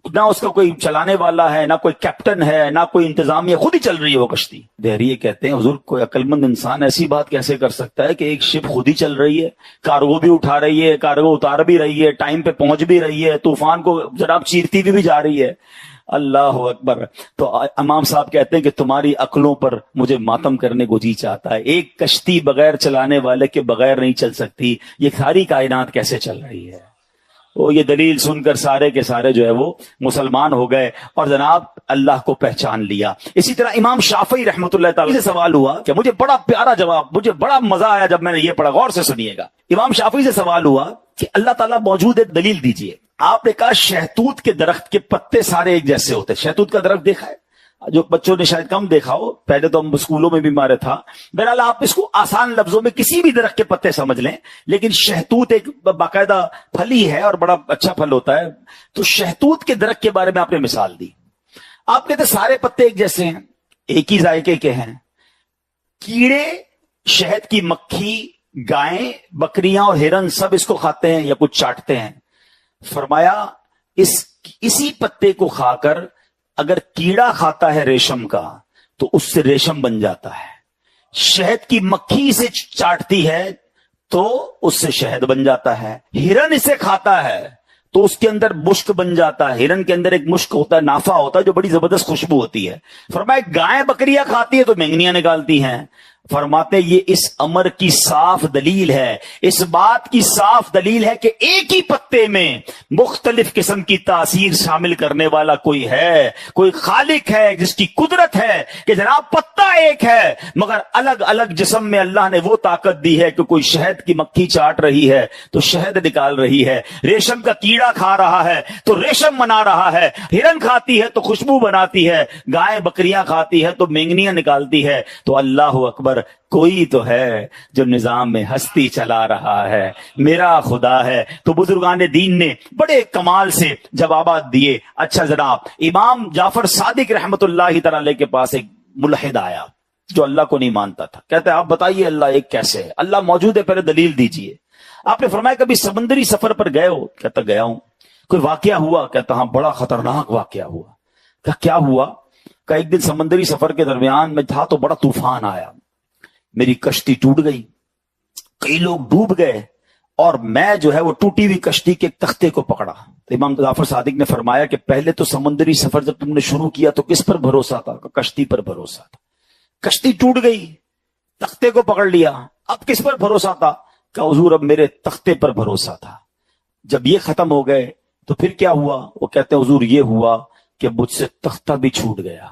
نہ اس کا کوئی چلانے والا ہے، نہ کوئی کیپٹن ہے، نہ کوئی انتظامیہ، خود ہی چل رہی ہے وہ کشتی. دہریے کہتے ہیں حضور کوئی عقل مند انسان ایسی بات کیسے کر سکتا ہے کہ ایک شپ خود ہی چل رہی ہے، کارگو بھی اٹھا رہی ہے، کارگو اتار بھی رہی ہے، ٹائم پہ پہنچ بھی رہی ہے، طوفان کو جناب چیرتی بھی جا رہی ہے. اللہ اکبر. تو امام صاحب کہتے ہیں کہ تمہاری عقلوں پر مجھے ماتم کرنے کو جی چاہتا ہے. ایک کشتی بغیر چلانے والے کے بغیر نہیں چل سکتی، یہ ساری کائنات کیسے چل رہی ہے؟ وہ یہ دلیل سن کر سارے کے سارے جو ہے وہ مسلمان ہو گئے اور جناب اللہ کو پہچان لیا. اسی طرح امام شافعی رحمۃ اللہ تعالی سے سوال ہوا کہ مجھے بڑا پیارا جواب، مجھے بڑا مزہ آیا جب میں نے یہ پڑھا، غور سے سنیے گا. امام شافعی سے سوال ہوا کہ اللہ تعالیٰ موجود ہے، دلیل دیجئے. آپ نے کہا شہتوت کے درخت کے پتے سارے ایک جیسے ہوتے. شہتوت کا درخت دیکھا ہے؟ جو بچوں نے شاید کم دیکھا ہو، پہلے تو ہم اسکولوں میں بھی مارے تھا. بہرحال آپ اس کو آسان لفظوں میں کسی بھی درخت کے پتے سمجھ لیں، لیکن شہتوت ایک باقاعدہ پھلی ہے اور بڑا اچھا پھل ہوتا ہے. تو شہتوت کے درخت کے بارے میں آپ نے مثال دی. آپ کہتے سارے پتے ایک جیسے ہیں، ایک ہی ذائقے کے ہیں. کیڑے، شہد کی مکھی، گائیں، بکریاں اور ہرن سب اس کو کھاتے ہیں یا کچھ چاٹتے ہیں. فرمایا اسی پتے کو کھا کر اگر کیڑا کھاتا ہے ریشم کا تو اس سے ریشم بن جاتا ہے. شہد کی مکھی اسے چاٹتی ہے تو اس سے شہد بن جاتا ہے. ہرن اسے کھاتا ہے تو اس کے اندر مشک بن جاتا ہے. ہرن کے اندر ایک مشک ہوتا ہے، نافع ہوتا ہے جو بڑی زبردست خوشبو ہوتی ہے. فرمایا گائیں بکریاں کھاتی ہے تو مینگنیاں نکالتی ہیں. فرماتے یہ اس امر کی صاف دلیل ہے، اس بات کی صاف دلیل ہے کہ ایک ہی پتے میں مختلف قسم کی تاثیر شامل کرنے والا کوئی ہے، کوئی خالق ہے جس کی قدرت ہے کہ جناب پتا ایک ہے مگر الگ الگ جسم میں اللہ نے وہ طاقت دی ہے کہ کوئی شہد کی مکھی چاٹ رہی ہے تو شہد نکال رہی ہے، ریشم کا کیڑا کھا رہا ہے تو ریشم بنا رہا ہے، ہرن کھاتی ہے تو خوشبو بناتی ہے، گائے بکریاں کھاتی ہے تو مینگنیاں نکالتی ہے. تو اللہ اکبر، کوئی تو ہے جو نظام میں ہستی چلا رہا ہے، میرا خدا ہے. تو بزرگان دین نے بڑے کمال سے جوابات دیے. اچھا جناب، امام جعفر صادق رحمت اللہ تعالی کے پاس ایک ملحد آیا جو اللہ کو نہیں مانتا تھا. کہتے ہیں آپ بتائیے اللہ ایک کیسے ہے، اللہ موجود ہے، پہلے دلیل دیجئے. آپ نے فرمایا کبھی سمندری سفر پر گئے ہو؟ کہتا گیا ہوں. کوئی واقعہ ہوا؟ کہتا ہاں بڑا خطرناک واقعہ ہوا. کہ کیا ہوا؟ کہ ایک دن سمندری سفر کے درمیان میں تھا تو بڑا طوفان آیا، میری کشتی ٹوٹ گئی، کئی لوگ ڈوب گئے اور میں جو ہے وہ ٹوٹی ہوئی کشتی کے تختے کو پکڑا. تو امام جعفر صادق نے فرمایا کہ پہلے تو سمندری سفر جب تم نے شروع کیا تو کس پر بھروسہ تھا؟ کشتی پر بھروسہ تھا. کشتی ٹوٹ گئی، تختے کو پکڑ لیا، اب کس پر بھروسہ تھا؟ کہ حضور اب میرے تختے پر بھروسہ تھا. جب یہ ختم ہو گئے تو پھر کیا ہوا؟ وہ کہتے ہیں حضور یہ ہوا کہ مجھ سے تختہ بھی چھوٹ گیا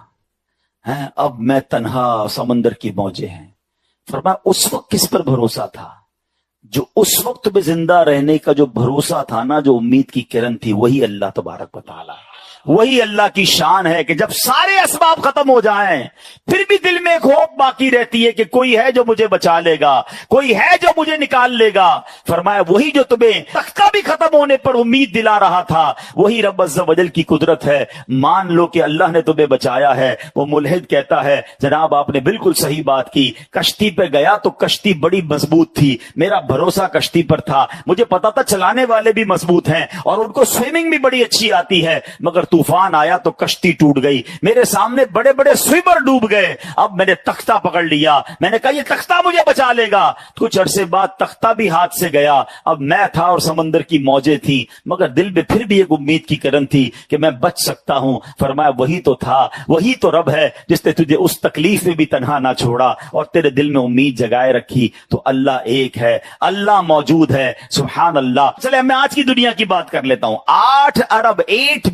ہے، اب میں تنہا، سمندر کی موجیں ہیں. فرمایا اس وقت کس پر بھروسہ تھا؟ جو اس وقت میں زندہ رہنے کا جو بھروسہ تھا نا، جو امید کی کرن تھی، وہی اللہ تبارک و تعالی، وہی اللہ کی شان ہے کہ جب سارے اسباب ختم ہو جائیں پھر بھی دل میں ایک ہوپ باقی رہتی ہے کہ کوئی ہے جو مجھے بچا لے گا، کوئی ہے جو مجھے نکال لے گا. فرمایا وہی جو تمہیں تختہ بھی ختم ہونے پر امید دلا رہا تھا، وہی رب عز و جل کی قدرت ہے. مان لو کہ اللہ نے تمہیں بچایا ہے. وہ ملحد کہتا ہے جناب آپ نے بالکل صحیح بات کی، کشتی پہ گیا تو کشتی بڑی مضبوط تھی، میرا بھروسہ کشتی پر تھا، مجھے پتا تھا چلانے والے بھی مضبوط ہیں اور ان کو سوئمنگ بھی بڑی اچھی آتی ہے، مگر طوفان آیا تو کشتی ٹوٹ گئی، میرے سامنے بڑے بڑے سوئمر ڈوب گئے. اب میں نے تختہ پکڑ لیا، میں نے کہا یہ تختہ مجھے بچا لے گا. کچھ عرصے بعد تختہ بھی ہاتھ سے گیا، اب میں تھا اور سمندر کی موجیں تھی، مگر دل میں پھر بھی ایک امید کی کرن تھی کہ میں بچ سکتا ہوں. فرمایا وہی تو تھا، وہی تو رب ہے جس نے تجھے اس تکلیف میں بھی تنہا نہ چھوڑا اور تیرے دل میں امید جگائے رکھی. تو اللہ ایک ہے، اللہ موجود ہے. سبحان اللہ. چلے میں آج کی دنیا کی بات کر لیتا ہوں. 8 ارب 8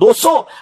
200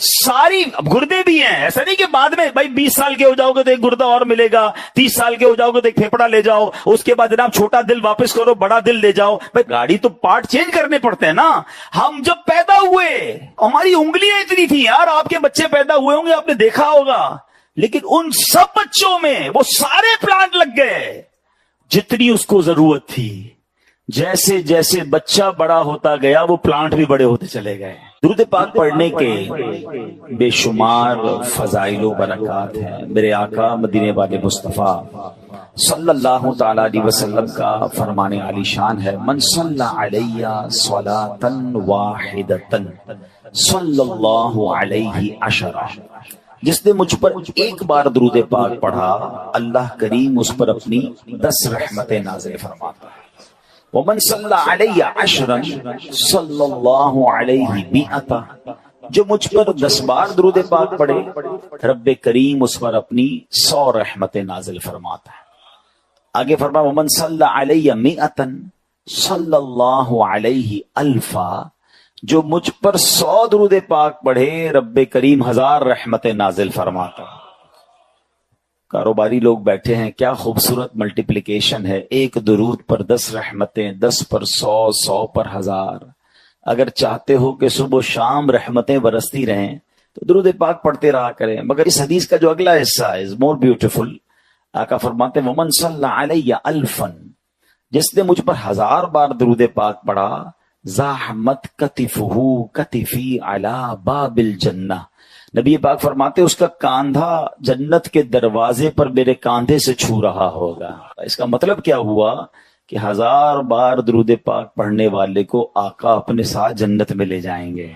ساری گردے بھی ہیں، ایسا نہیں کہ بعد میں بھائی 20 سال کے ہو جاؤ گے تو ایک گردہ اور ملے گا، 30 سال کے ہو جاؤ گے تو ایک پھیپڑا لے جاؤ، اس کے بعد جناب چھوٹا دل واپس کرو بڑا دل لے جاؤ. بھائی گاڑی تو پارٹ چینج کرنے پڑتے ہیں نا. ہم جب پیدا ہوئے ہماری انگلیاں اتنی تھی یار، آپ کے بچے پیدا ہوئے ہوں گے آپ نے دیکھا ہوگا، لیکن ان سب بچوں میں وہ سارے پلانٹ لگ گئے جتنی اس کو ضرورت تھی. جیسے جیسے بچہ بڑا ہوتا گیا وہ پلانٹ بھی بڑے ہوتے چلے گئے. درود پاک پڑھنے کے بے شمار فضائل و برکات ہیں. میرے آقا مدینے والے مصطفیٰ صلی اللہ تعالی علیہ وسلم کا فرمان عالی شان ہے، من صلی علیہ صلاۃ واحدۃ صلی اللہ علیہ عشرہ. جس نے مجھ پر ایک بار درود پاک پڑھا اللہ کریم اس پر اپنی 10 رحمتیں نازل فرماتا ہے. ومن صلی علیہ عشرا صلی اللہ علیہ مئۃ، جو مجھ پر 10 بار درود پاک پڑھے رب کریم اس پر اپنی 100 رحمتیں نازل فرماتا ہے. آگے فرمایا ومن صلی علیہ مئۃ صلی اللہ علیہ الفا، جو مجھ پر 100 درود پاک پڑھے رب کریم 1000 رحمتیں نازل فرماتا ہے. کاروباری لوگ بیٹھے ہیں، کیا خوبصورت ملٹیپلیکیشن ہے، ایک درود پر 10 رحمتیں، 10 پر 100، 100 پر 1000. اگر چاہتے ہو کہ صبح و شام رحمتیں برستی رہیں تو درود پاک پڑھتے رہا کریں. مگر اس حدیث کا جو اگلا حصہ ہے از مور بیوٹیفل. آقا فرماتے ہیں ومن صلی علیہ الفا، جس نے مجھ پر 1000 بار درود پاک پڑھا زاحمت کتفہ کتفی علی باب الجنہ، نبی پاک فرماتے اس کا کاندھا جنت کے دروازے پر میرے کاندھے سے چھو رہا ہوگا. اس کا مطلب کیا ہوا کہ 1000 بار درود پاک پڑھنے والے کو آقا اپنے ساتھ جنت میں لے جائیں گے.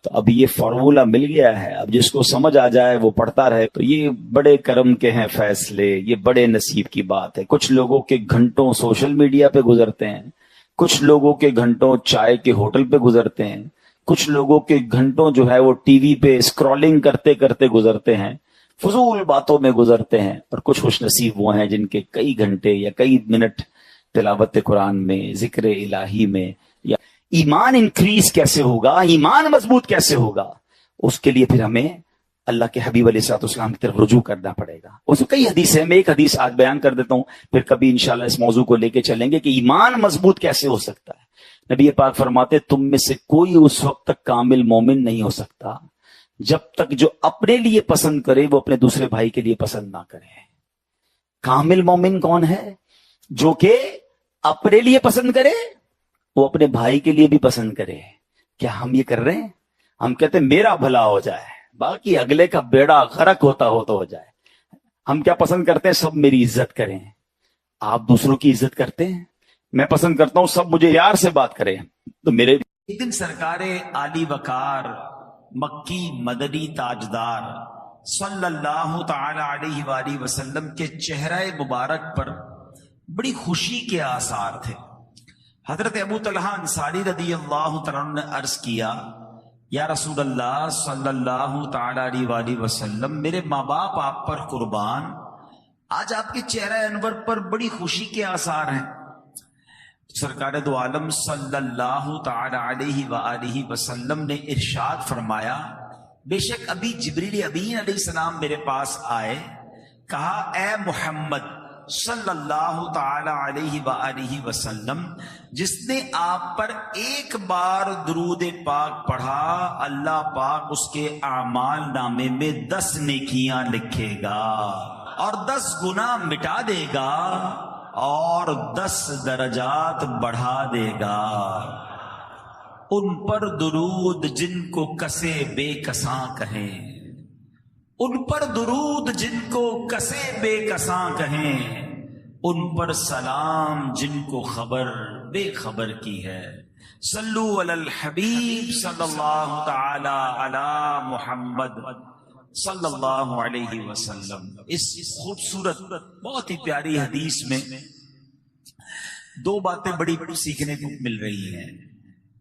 تو اب یہ فارمولا مل گیا ہے، اب جس کو سمجھ آ جائے وہ پڑھتا رہے. تو یہ بڑے کرم کے ہیں فیصلے، یہ بڑے نصیب کی بات ہے. کچھ لوگوں کے گھنٹوں سوشل میڈیا پہ گزرتے ہیں، کچھ لوگوں کے گھنٹوں چائے کے ہوٹل پہ گزرتے ہیں، کچھ لوگوں کے گھنٹوں جو ہے وہ ٹی وی پہ اسکرولنگ کرتے کرتے گزرتے ہیں، فضول باتوں میں گزرتے ہیں. اور کچھ خوش نصیب وہ ہیں جن کے کئی گھنٹے یا کئی منٹ تلاوت قرآن میں، ذکر الہی میں. یا ایمان انکریز کیسے ہوگا، ایمان مضبوط کیسے ہوگا، اس کے لیے پھر ہمیں اللہ کے حبیب علیہ الصلوۃ والسلام کی طرف رجوع کرنا پڑے گا. اس میں کئی حدیث ہیں، میں ایک حدیث آج بیان کر دیتا ہوں، پھر کبھی انشاءاللہ اس موضوع کو لے کے چلیں گے کہ ایمان مضبوط کیسے ہو سکتا ہے. نبی پاک فرماتے تم میں سے کوئی اس وقت تک کامل مومن نہیں ہو سکتا جب تک جو اپنے لیے پسند کرے وہ اپنے دوسرے بھائی کے لیے پسند نہ کرے. کامل مومن کون ہے؟ جو کہ اپنے لیے پسند کرے وہ اپنے بھائی کے لیے بھی پسند کرے. کیا ہم یہ کر رہے ہیں؟ ہم کہتے ہیں میرا بھلا ہو جائے، باقی اگلے کا بیڑا غرق ہوتا ہو تو ہو جائے. ہم کیا پسند کرتے ہیں؟ سب میری عزت کریں. آپ دوسروں کی عزت کرتے ہیں؟ میں پسند کرتا ہوں سب مجھے یار سے بات کریں. تو میرے ایک دن سرکار عالی وقار مکی مدنی تاجدار صلی اللہ تعالی علیہ وآلہ وسلم کے چہرہ مبارک پر بڑی خوشی کے آثار تھے. حضرت ابو طلحہ انصاری رضی اللہ تعالیٰ عنہ نے عرض کیا یا رسول اللہ صلی اللہ تعالی علیہ وآلہ وسلم، میرے ماں باپ آپ پر قربان، آج آپ کے چہرہ انور پر بڑی خوشی کے آثار ہیں. سرکار دو عالم صلی اللہ تعالی علیہ وآلہ وسلم نے ارشاد فرمایا بے شک ابھی جبریل امین علیہ السلام میرے پاس آئے، کہا اے محمد صلی اللہ تعالی علیہ وآلہ وسلم، جس نے آپ پر ایک بار درود پاک پڑھا اللہ پاک اس کے اعمال نامے میں 10 نیکیاں لکھے گا اور 10 گناہ مٹا دے گا اور 10 درجات بڑھا دے گا. ان پر درود جن کو کسے بے کساں کہیں، ان پر درود جن کو کسے بے کساں کہیں، ان پر سلام جن کو خبر بے خبر کی ہے. صلو علی الحبیب صلی اللہ تعالی علی محمد صلی اللہ علیہ وسلم. اس خوبصورت بہت ہی پیاری حدیث میں 2 باتیں بڑی سیکھنے کو مل رہی ہیں.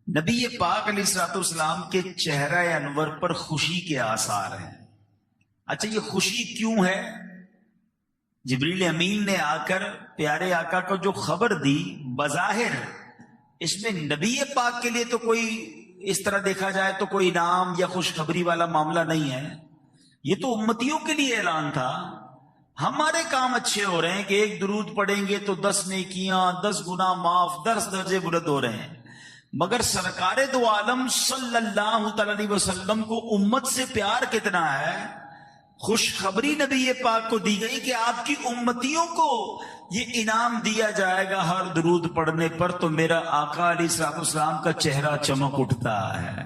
نبی پاک علیہ الصلوۃ والسلام کے چہرہ انور پر خوشی کے آثار ہیں. اچھا یہ خوشی کیوں ہے؟ جبریل امین نے آ کر پیارے آقا کو جو خبر دی، بظاہر اس میں نبی پاک کے لیے تو کوئی اس طرح دیکھا جائے تو کوئی انعام یا خوشخبری والا معاملہ نہیں ہے. یہ تو امتیوں کے لیے اعلان تھا. ہمارے کام اچھے ہو رہے ہیں کہ ایک درود پڑھیں گے تو 10 نیکیاں، 10 گناہ معاف، 10 درجے بلند ہو رہے ہیں. مگر سرکار دو عالم صلی اللہ تعالی علیہ وسلم کو امت سے پیار کتنا ہے. خوشخبری نبی پاک کو دی گئی کہ آپ کی امتیوں کو یہ انعام دیا جائے گا ہر درود پڑھنے پر. تو میرا آقا علیہ السلام کا چہرہ چمک اٹھتا ہے.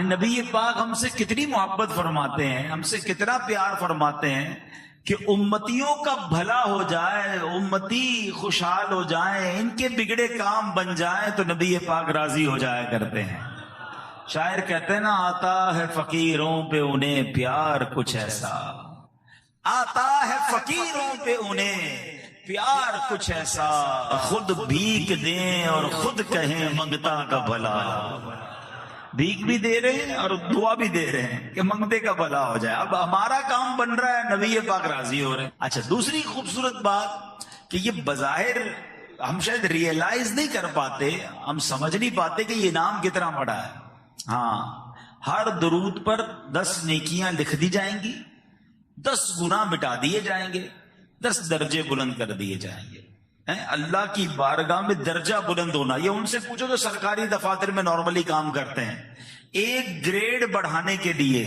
نبی پاک ہم سے کتنی محبت فرماتے ہیں، ہم سے کتنا پیار فرماتے ہیں کہ امتیوں کا بھلا ہو جائے، امتی خوشحال ہو جائیں، ان کے بگڑے کام بن جائیں تو نبی پاک راضی ہو جایا کرتے ہیں. شاعر کہتے ہیں نا، آتا ہے فقیروں پہ انہیں پیار کچھ ایسا، آتا ہے فقیروں پہ انہیں پیار کچھ ایسا، خود بھیک دیں اور خود کہیں منگتا کا بھلا. بھیک بھی دے رہے ہیں اور دعا بھی دے رہے ہیں کہ منگتے کا بھلا ہو جائے. اب ہمارا کام بن رہا ہے، نبی پاک راضی ہو رہے ہیں. اچھا، دوسری خوبصورت بات کہ یہ بظاہر ہم شاید ریئلائز نہیں کر پاتے، ہم سمجھ نہیں پاتے کہ یہ انعام کتنا بڑا ہے. ہاں، ہر درود پر 10 نیکیاں لکھ دی جائیں گی، 10 گناہ مٹا دیے جائیں گے، 10 درجے بلند کر دیے جائیں گے. اللہ کی بارگاہ میں درجہ بلند ہونا، یہ ان سے پوچھو جو سرکاری دفاتر میں نارملی کام کرتے ہیں. ایک گریڈ بڑھانے کے لیے،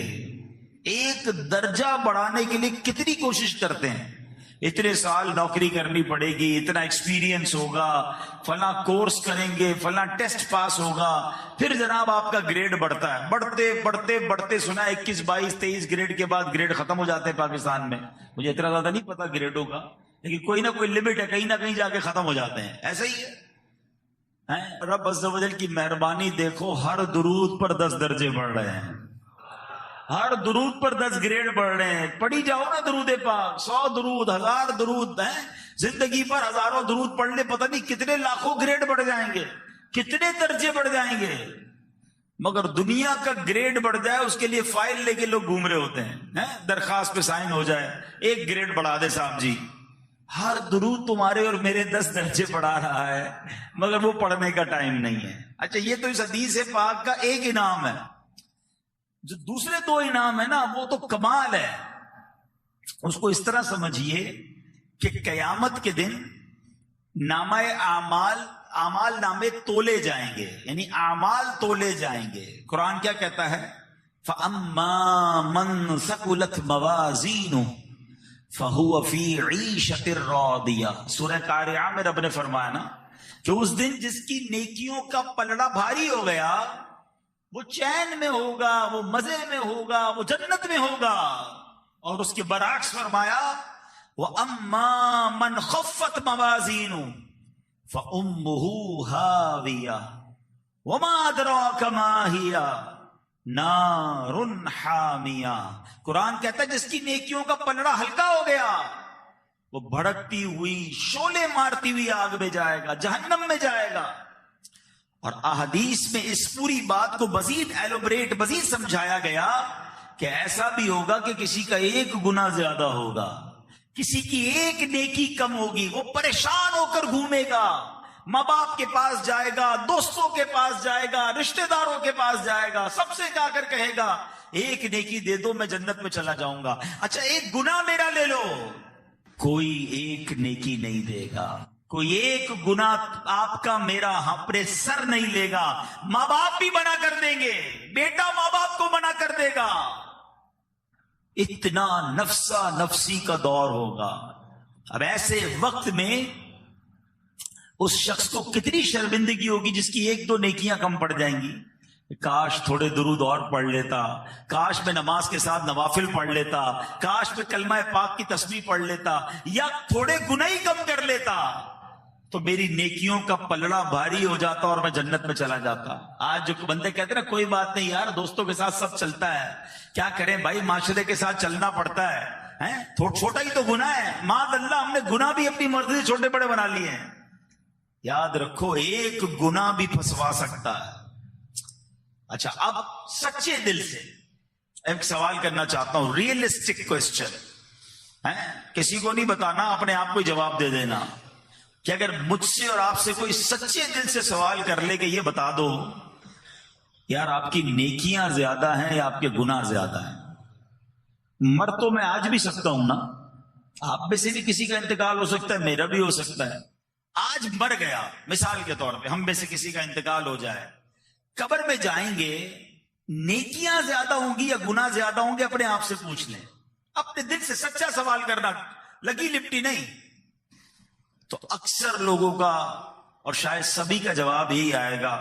ایک درجہ بڑھانے کے لیے کتنی کوشش کرتے ہیں. اتنے سال نوکری کرنی پڑے گی، اتنا ایکسپیرینس ہوگا، فلاں کورس کریں گے، فلاں ٹیسٹ پاس ہوگا، پھر جناب آپ کا گریڈ بڑھتا ہے. بڑھتے بڑھتے بڑھتے سنا 21 22 23 گریڈ کے بعد گریڈ ختم ہو جاتے ہیں پاکستان میں. مجھے اتنا زیادہ نہیں پتا گریڈوں کا، لیکن کوئی نہ کوئی لمٹ ہے، کہیں نہ کہیں جا کے ختم ہو جاتے ہیں. ایسا ہی ہے. رب عز و جل کی مہربانی دیکھو، ہر درود پر 10 درجے بڑھ رہے ہیں، ہر درود پر 10 گریڈ بڑھ رہے ہیں. پڑھی جاؤ نا درود پاک، 100 درود، 1000 درود ہیں. زندگی پر ہزاروں درود پڑھ لے، پتہ نہیں کتنے لاکھوں گریڈ بڑھ جائیں گے، کتنے درجے بڑھ جائیں گے. مگر دنیا کا گریڈ بڑھ جائے اس کے لیے فائل لے کے لوگ گھوم رہے ہوتے ہیں. درخواست پہ سائن ہو جائے، 1 گریڈ بڑھا دے صاحب جی. ہر درود تمہارے اور میرے 10 درجے بڑھا رہا ہے، مگر وہ پڑھنے کا ٹائم نہیں ہے. اچھا، یہ تو اس حدیث پاک کا ایک انعام ہے. جو دوسرے 2 انعام ہے نا، وہ تو کمال ہے. اس کو اس طرح سمجھیے کہ قیامت کے دن نامہ اعمال نامے تولے جائیں گے، یعنی اعمال تولے جائیں گے. قرآن کیا کہتا ہے؟ فَأَمَّا مَن ثَقُلَتْ مَوَازِينُهُ فَهُوَ فِي عِيشَةٍ رَاضِيَةٍ. سورہ قارعہ میں رب نے فرمایا نا کہ اس دن جس کی نیکیوں کا پلڑا بھاری ہو گیا، وہ چین میں ہوگا، وہ مزے میں ہوگا، وہ جنت میں ہوگا. اور اس کے برعکس فرمایا وَأَمَّا مَنْ خَفَّتْ مَوَازِينُهُ فَأُمُّهُ هَاوِيَةٌ وَمَا أَدْرَاكَ مَا هِيَ نَارٌ حَامِيَةٌ. قرآن کہتا ہے جس کی نیکیوں کا پلڑا ہلکا ہو گیا، وہ بھڑکتی ہوئی، شعلے مارتی ہوئی آگ میں جائے گا، جہنم میں جائے گا. اور احادیث میں اس پوری بات کو مزید ایلوبریٹ، مزید سمجھایا گیا کہ ایسا بھی ہوگا کہ کسی کا 1 گناہ زیادہ ہوگا، کسی کی 1 نیکی کم ہوگی، وہ پریشان ہو کر گھومے گا، ماں باپ کے پاس جائے گا، دوستوں کے پاس جائے گا، رشتہ داروں کے پاس جائے گا، سب سے جا کر کہے گا 1 نیکی دے دو، میں جنت میں چلا جاؤں گا. اچھا، 1 گناہ میرا لے لو، کوئی 1 نیکی نہیں دے گا، کوئی 1 گناہ آپ کا میرا اپنے سر نہیں لے گا. ماں باپ بھی منع کر دیں گے، بیٹا ماں باپ کو منع کر دے گا. اتنا نفسا نفسی کا دور ہوگا. اب ایسے وقت میں اس شخص کو کتنی شرمندگی ہوگی جس کی 1 2 نیکیاں کم پڑ جائیں گی. کاش تھوڑے درود اور پڑھ لیتا، کاش میں نماز کے ساتھ نوافل پڑھ لیتا، کاش میں کلمہ پاک کی تسبیح پڑھ لیتا، یا تھوڑے گناہ ہی کم کر لیتا تو میری نیکیوں کا پلڑا بھاری ہو جاتا اور میں جنت میں چلا جاتا. آج جو بندے کہتے ہیں نا کوئی بات نہیں یار، دوستوں کے ساتھ سب چلتا ہے، کیا کریں بھائی، معاشرے کے ساتھ چلنا پڑتا ہے، چھوٹا ہی تو گناہ ہے. معاذ اللہ، ہم نے گناہ بھی اپنی مرضی سے چھوٹے بڑے بنا لیے ہیں. یاد رکھو 1 گناہ بھی پھنسوا سکتا ہے. اچھا، اب سچے دل سے ایک سوال کرنا چاہتا ہوں، ریئلسٹک کوسچن، کسی کو نہیں بتانا، اپنے آپ کو جواب دے دینا کہ اگر مجھ سے اور آپ سے کوئی سچے دل سے سوال کر لے کہ یہ بتا دو یار آپ کی نیکیاں زیادہ ہیں یا آپ کے گناہ زیادہ ہیں؟ مر تو میں آج بھی سکتا ہوں نا، آپ میں سے بھی کسی کا انتقال ہو سکتا ہے، میرا بھی ہو سکتا ہے. آج مر گیا، مثال کے طور پہ ہم میں سے کسی کا انتقال ہو جائے، قبر میں جائیں گے، نیکیاں زیادہ ہوں گی یا گناہ زیادہ ہوں گے؟ اپنے آپ سے پوچھ لیں، اپنے دل سے سچا سوال کرنا، لگی لپٹی نہیں. تو اکثر لوگوں کا اور شاید سبھی کا جواب یہی آئے گا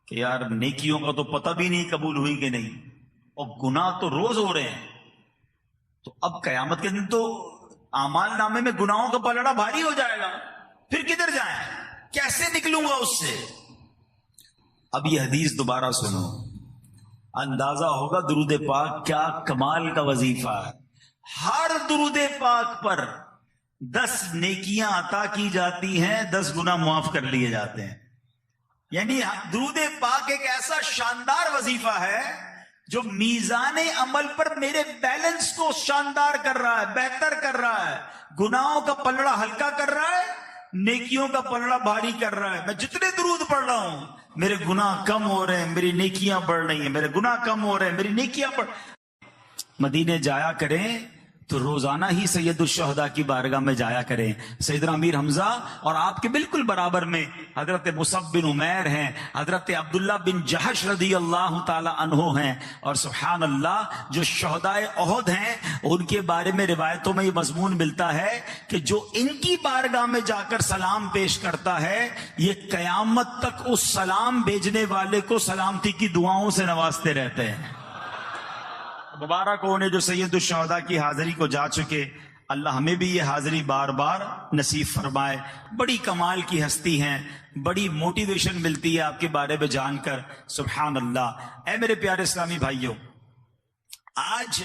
کہ یار نیکیوں کا تو پتہ بھی نہیں قبول ہوئی کہ نہیں، اور گناہ تو روز ہو رہے ہیں. تو اب قیامت کے دن تو اعمال نامے میں گناہوں کا پلڑا بھاری ہو جائے گا، پھر کدھر جائیں، کیسے نکلوں گا اس سے؟ اب یہ حدیث دوبارہ سنو، اندازہ ہوگا درود پاک کیا کمال کا وظیفہ ہے. ہر درود پاک پر 10 نیکیاں عطا کی جاتی ہیں، 10 گناہ معاف کر لیے جاتے ہیں. یعنی درود پاک ایک ایسا شاندار وظیفہ ہے جو میزان عمل پر میرے بیلنس کو شاندار کر رہا ہے، بہتر کر رہا ہے، گناہوں کا پلڑا ہلکا کر رہا ہے، نیکیوں کا پلڑا بھاری کر رہا ہے. میں جتنے درود پڑھ رہا ہوں میرے گناہ کم ہو رہے ہیں، میری نیکیاں بڑھ رہی ہیں، میرے گناہ کم ہو رہے ہیں، میری نیکیاں بڑھ. مدینے جایا کریں تو روزانہ ہی سید الشہداء کی بارگاہ میں جایا کریں. سیدنا امیر حمزہ اور آپ کے بالکل برابر میں حضرت مصعب بن عمیر ہیں، حضرت عبداللہ بن جحش رضی اللہ تعالی عنہ ہیں، اور سبحان اللہ جو شہداء احد ہیں ان کے بارے میں روایتوں میں یہ مضمون ملتا ہے کہ جو ان کی بارگاہ میں جا کر سلام پیش کرتا ہے یہ قیامت تک اس سلام بھیجنے والے کو سلامتی کی دعاؤں سے نوازتے رہتے ہیں. مبارک ہونے جو سید الشہداء کی حاضری کو جا چکے، اللہ ہمیں بھی یہ حاضری بار بار نصیب فرمائے. بڑی کمال کی ہستی ہیں، بڑی موٹیویشن ملتی ہے آپ کے بارے میں جان کر، سبحان اللہ. اے میرے پیارے اسلامی بھائیوں، آج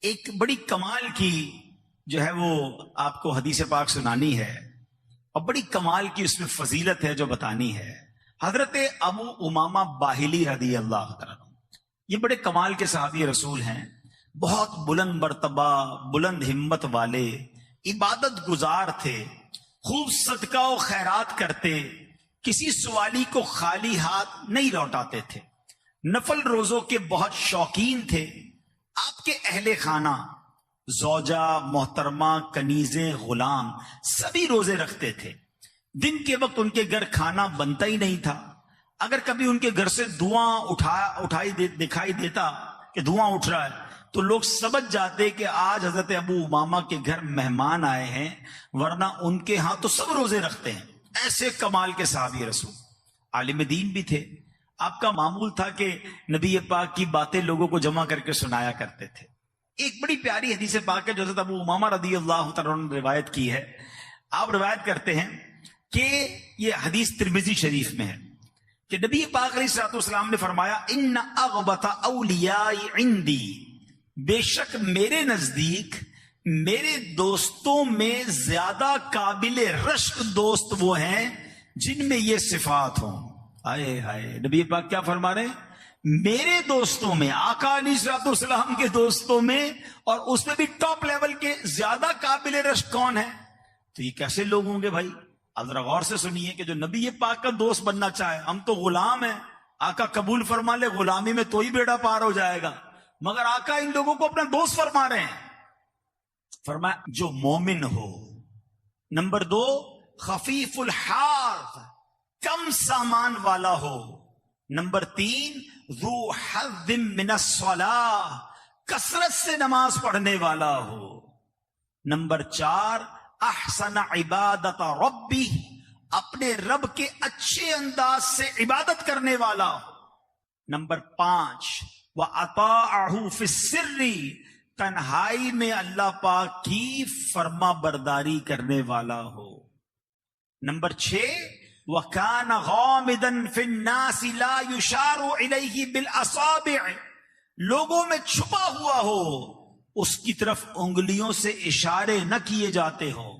ایک بڑی کمال کی جو ہے وہ آپ کو حدیث پاک سنانی ہے، اور بڑی کمال کی اس میں فضیلت ہے جو بتانی ہے. حضرت ابو امامہ باہلی رضی اللہ تعالیٰ، یہ بڑے کمال کے صحابی رسول ہیں، بہت بلند مرتبہ، بلند ہمت والے، عبادت گزار تھے، خوب صدقہ و خیرات کرتے، کسی سوالی کو خالی ہاتھ نہیں لوٹاتے تھے، نفل روزوں کے بہت شوقین تھے. آپ کے اہل خانہ، زوجہ، محترمہ، کنیزیں، غلام سبھی روزے رکھتے تھے. دن کے وقت ان کے گھر کھانا بنتا ہی نہیں تھا. اگر کبھی ان کے گھر سے دھواں دکھائی دیتا کہ دھواں اٹھ رہا ہے تو لوگ سمجھ جاتے کہ آج حضرت ابو امامہ کے گھر مہمان آئے ہیں، ورنہ ان کے ہاں تو سب روزے رکھتے ہیں. ایسے کمال کے صحابی رسول، عالم دین بھی تھے. آپ کا معمول تھا کہ نبی پاک کی باتیں لوگوں کو جمع کر کے سنایا کرتے تھے. ایک بڑی پیاری حدیث پاک ہے جو حضرت ابو امامہ رضی اللہ تعالیٰ عنہ نے روایت کی ہے. آپ روایت کرتے ہیں کہ یہ حدیث ترمذی شریف میں ہے کہ نبی پاک علیہ الصلوۃ والسلام نے فرمایا، ان اغبط اولیاء عندی، بے شک میرے نزدیک میرے دوستوں میں زیادہ قابل رشک دوست وہ ہیں جن میں یہ صفات ہوں. آئے ہائے، نبی پاک کیا فرما رہے ہیں؟ میرے دوستوں میں، آقا علیہ الصلوۃ والسلام کے دوستوں میں، اور اس میں بھی ٹاپ لیول کے زیادہ قابل رشک کون ہے؟ تو یہ کیسے لوگ ہوں گے بھائی؟ اب ذرا غور سے سنیے کہ جو نبی پاک کا دوست بننا چاہے، ہم تو غلام ہیں، آقا قبول فرما لے، غلامی میں تو ہی بیڑا پار ہو جائے گا، مگر آقا ان لوگوں کو اپنا دوست فرما رہے ہیں. فرمایا جو مومن ہو، نمبر 2 خفیف الحاظ، کم سامان والا ہو، نمبر 3 ذو حظ من الصلاۃ، کثرت سے نماز پڑھنے والا ہو، نمبر 4 احسن عبادت ربی، اپنے رب کے اچھے انداز سے عبادت کرنے والا ہو، نمبر 5 وَأَطَاعَهُ فِي السِّرِّ، تنہائی میں اللہ پاک کی فرما برداری کرنے والا ہو، نمبر 6 وَكَانَ غَامِدًا فِي النَّاسِ لَا يُشَارُ إِلَيْهِ بِالْأَصَابِعِ، لوگوں میں چھپا ہوا ہو، اس کی طرف انگلیوں سے اشارے نہ کیے جاتے ہو،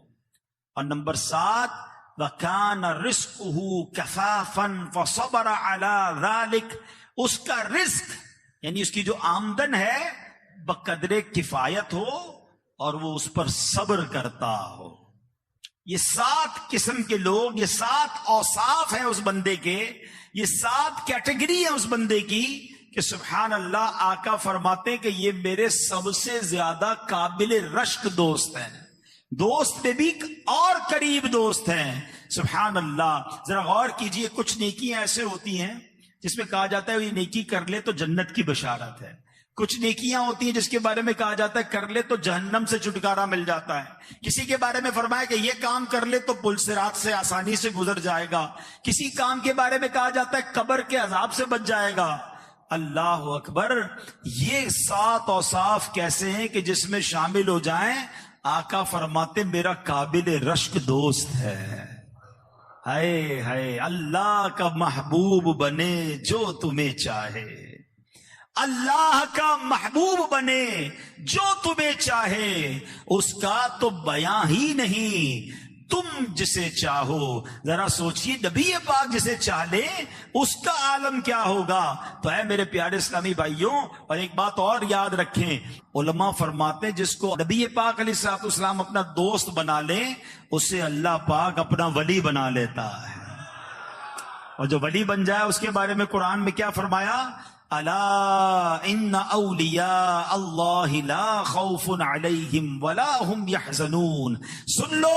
اور نمبر 7 وَكَانَ رِزْقُهُ كَفَافًا فَصَبَرَ عَلَى ذَلِكَ، اس کا رزق یعنی اس کی جو آمدن ہے بقدر کفایت ہو اور وہ اس پر صبر کرتا ہو. یہ 7 قسم کے لوگ، یہ 7 اوصاف ہیں اس بندے کے، یہ 7 کیٹیگری ہیں اس بندے کی کہ سبحان اللہ آقا فرماتے ہیں کہ یہ میرے سب سے زیادہ قابل رشک دوست ہیں، دوست میں بھی اور قریب دوست ہیں. سبحان اللہ. ذرا غور کیجئے، کچھ نیکیاں ایسے ہوتی ہیں جس میں کہا جاتا ہے یہ نیکی کر لے تو جنت کی بشارت ہے، کچھ نیکیاں ہوتی ہیں جس کے بارے میں کہا جاتا ہے کر لے تو جہنم سے چھٹکارا مل جاتا ہے. کسی کے بارے میں فرمایا کہ یہ کام کر لے تو پل صراط سے آسانی سے گزر جائے گا، کسی کام کے بارے میں کہا جاتا ہے قبر کے عذاب سے بچ جائے گا. اللہ اکبر. یہ 7 اوصاف کیسے ہیں کہ جس میں شامل ہو جائیں آقا فرماتے میرا قابل رشک دوست ہے. ہائے ہائے، اللہ کا محبوب بنے جو تمہیں چاہے، اللہ کا محبوب بنے جو تمہیں چاہے، اس کا تو بیان ہی نہیں، تم جسے چاہو. ذرا سوچئے نبی پاک جسے چاہ لے اس کا عالم کیا ہوگا. تو اے میرے پیارے اسلامی بھائیوں، اور ایک بات اور یاد رکھیں، علماء فرماتے ہیں جس کو نبی پاک علیہ الصلوۃ والسلام اپنا دوست بنا لے اسے اللہ پاک اپنا ولی بنا لیتا ہے. اور جو ولی بن جائے اس کے بارے میں قرآن میں کیا فرمایا؟ الا ان اولیاء اللہ لا خوف علیہم ولا هم يحزنون. سن لو،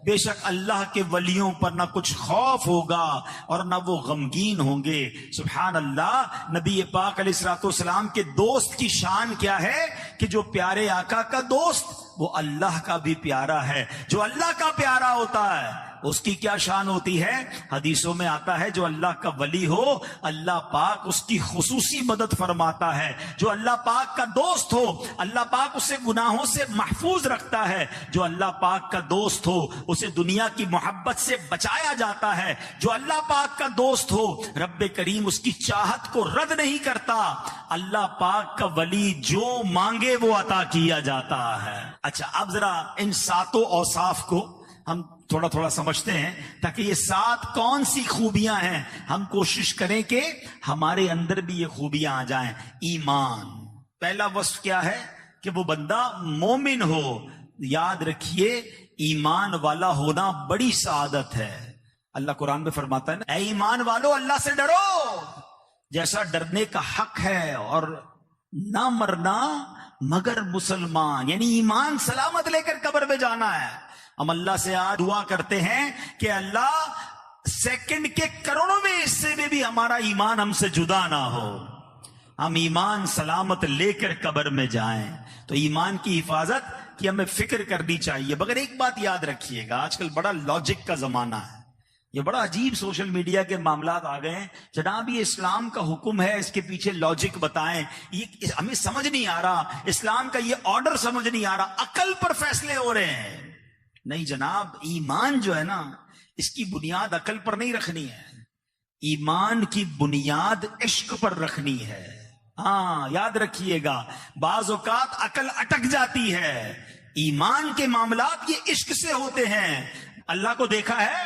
بے شک اللہ کے ولیوں پر نہ کچھ خوف ہوگا اور نہ وہ غمگین ہوں گے. سبحان اللہ. نبی پاک علیہ الصلوۃ والسلام کے دوست کی شان کیا ہے کہ جو پیارے آقا کا دوست وہ اللہ کا بھی پیارا ہے. جو اللہ کا پیارا ہوتا ہے اس کی کیا شان ہوتی ہے؟ حدیثوں میں آتا ہے جو اللہ کا ولی ہو اللہ پاک اس کی خصوصی مدد فرماتا ہے. جو اللہ پاک کا دوست ہو اللہ پاک اسے گناہوں سے محفوظ رکھتا ہے. جو اللہ پاک کا دوست ہو اسے دنیا کی محبت سے بچایا جاتا ہے. جو اللہ پاک کا دوست ہو رب کریم اس کی چاہت کو رد نہیں کرتا. اللہ پاک کا ولی جو مانگے وہ عطا کیا جاتا ہے. اچھا، اب ذرا ان 7 اوصاف کو ہم تھوڑا تھوڑا سمجھتے ہیں تاکہ یہ 7 کون سی خوبیاں ہیں ہم کوشش کریں کہ ہمارے اندر بھی یہ خوبیاں آ جائیں. ایمان، پہلا وصف کیا ہے کہ وہ بندہ مومن ہو. یاد رکھیے ایمان والا ہونا بڑی سعادت ہے. اللہ قرآن میں فرماتا ہے نا، اے ایمان والو اللہ سے ڈرو جیسا ڈرنے کا حق ہے اور نہ مرنا مگر مسلمان. یعنی ایمان سلامت لے کر قبر میں جانا ہے. ہم اللہ سے آج دعا کرتے ہیں کہ اللہ سیکنڈ کے کروڑویں حصے میں بھی ہمارا ایمان ہم سے جدا نہ ہو، ہم ایمان سلامت لے کر قبر میں جائیں. تو ایمان کی حفاظت کی ہمیں فکر کرنی چاہیے. مگر ایک بات یاد رکھیے گا، آج کل بڑا لاجک کا زمانہ ہے، یہ بڑا عجیب سوشل میڈیا کے معاملات آ گئے ہیں. جناب یہ اسلام کا حکم ہے، اس کے پیچھے لاجک بتائیں. یہ ہمیں سمجھ نہیں آ رہا، اسلام کا یہ آرڈر سمجھ نہیں آ رہا، عقل پر فیصلے ہو رہے ہیں. نہیں جناب، ایمان جو ہے نا اس کی بنیاد عقل پر نہیں رکھنی ہے، ایمان کی بنیاد عشق پر رکھنی ہے. ہاں یاد رکھیے گا، بعض اوقات عقل اٹک جاتی ہے، ایمان کے معاملات یہ عشق سے ہوتے ہیں. اللہ کو دیکھا ہے؟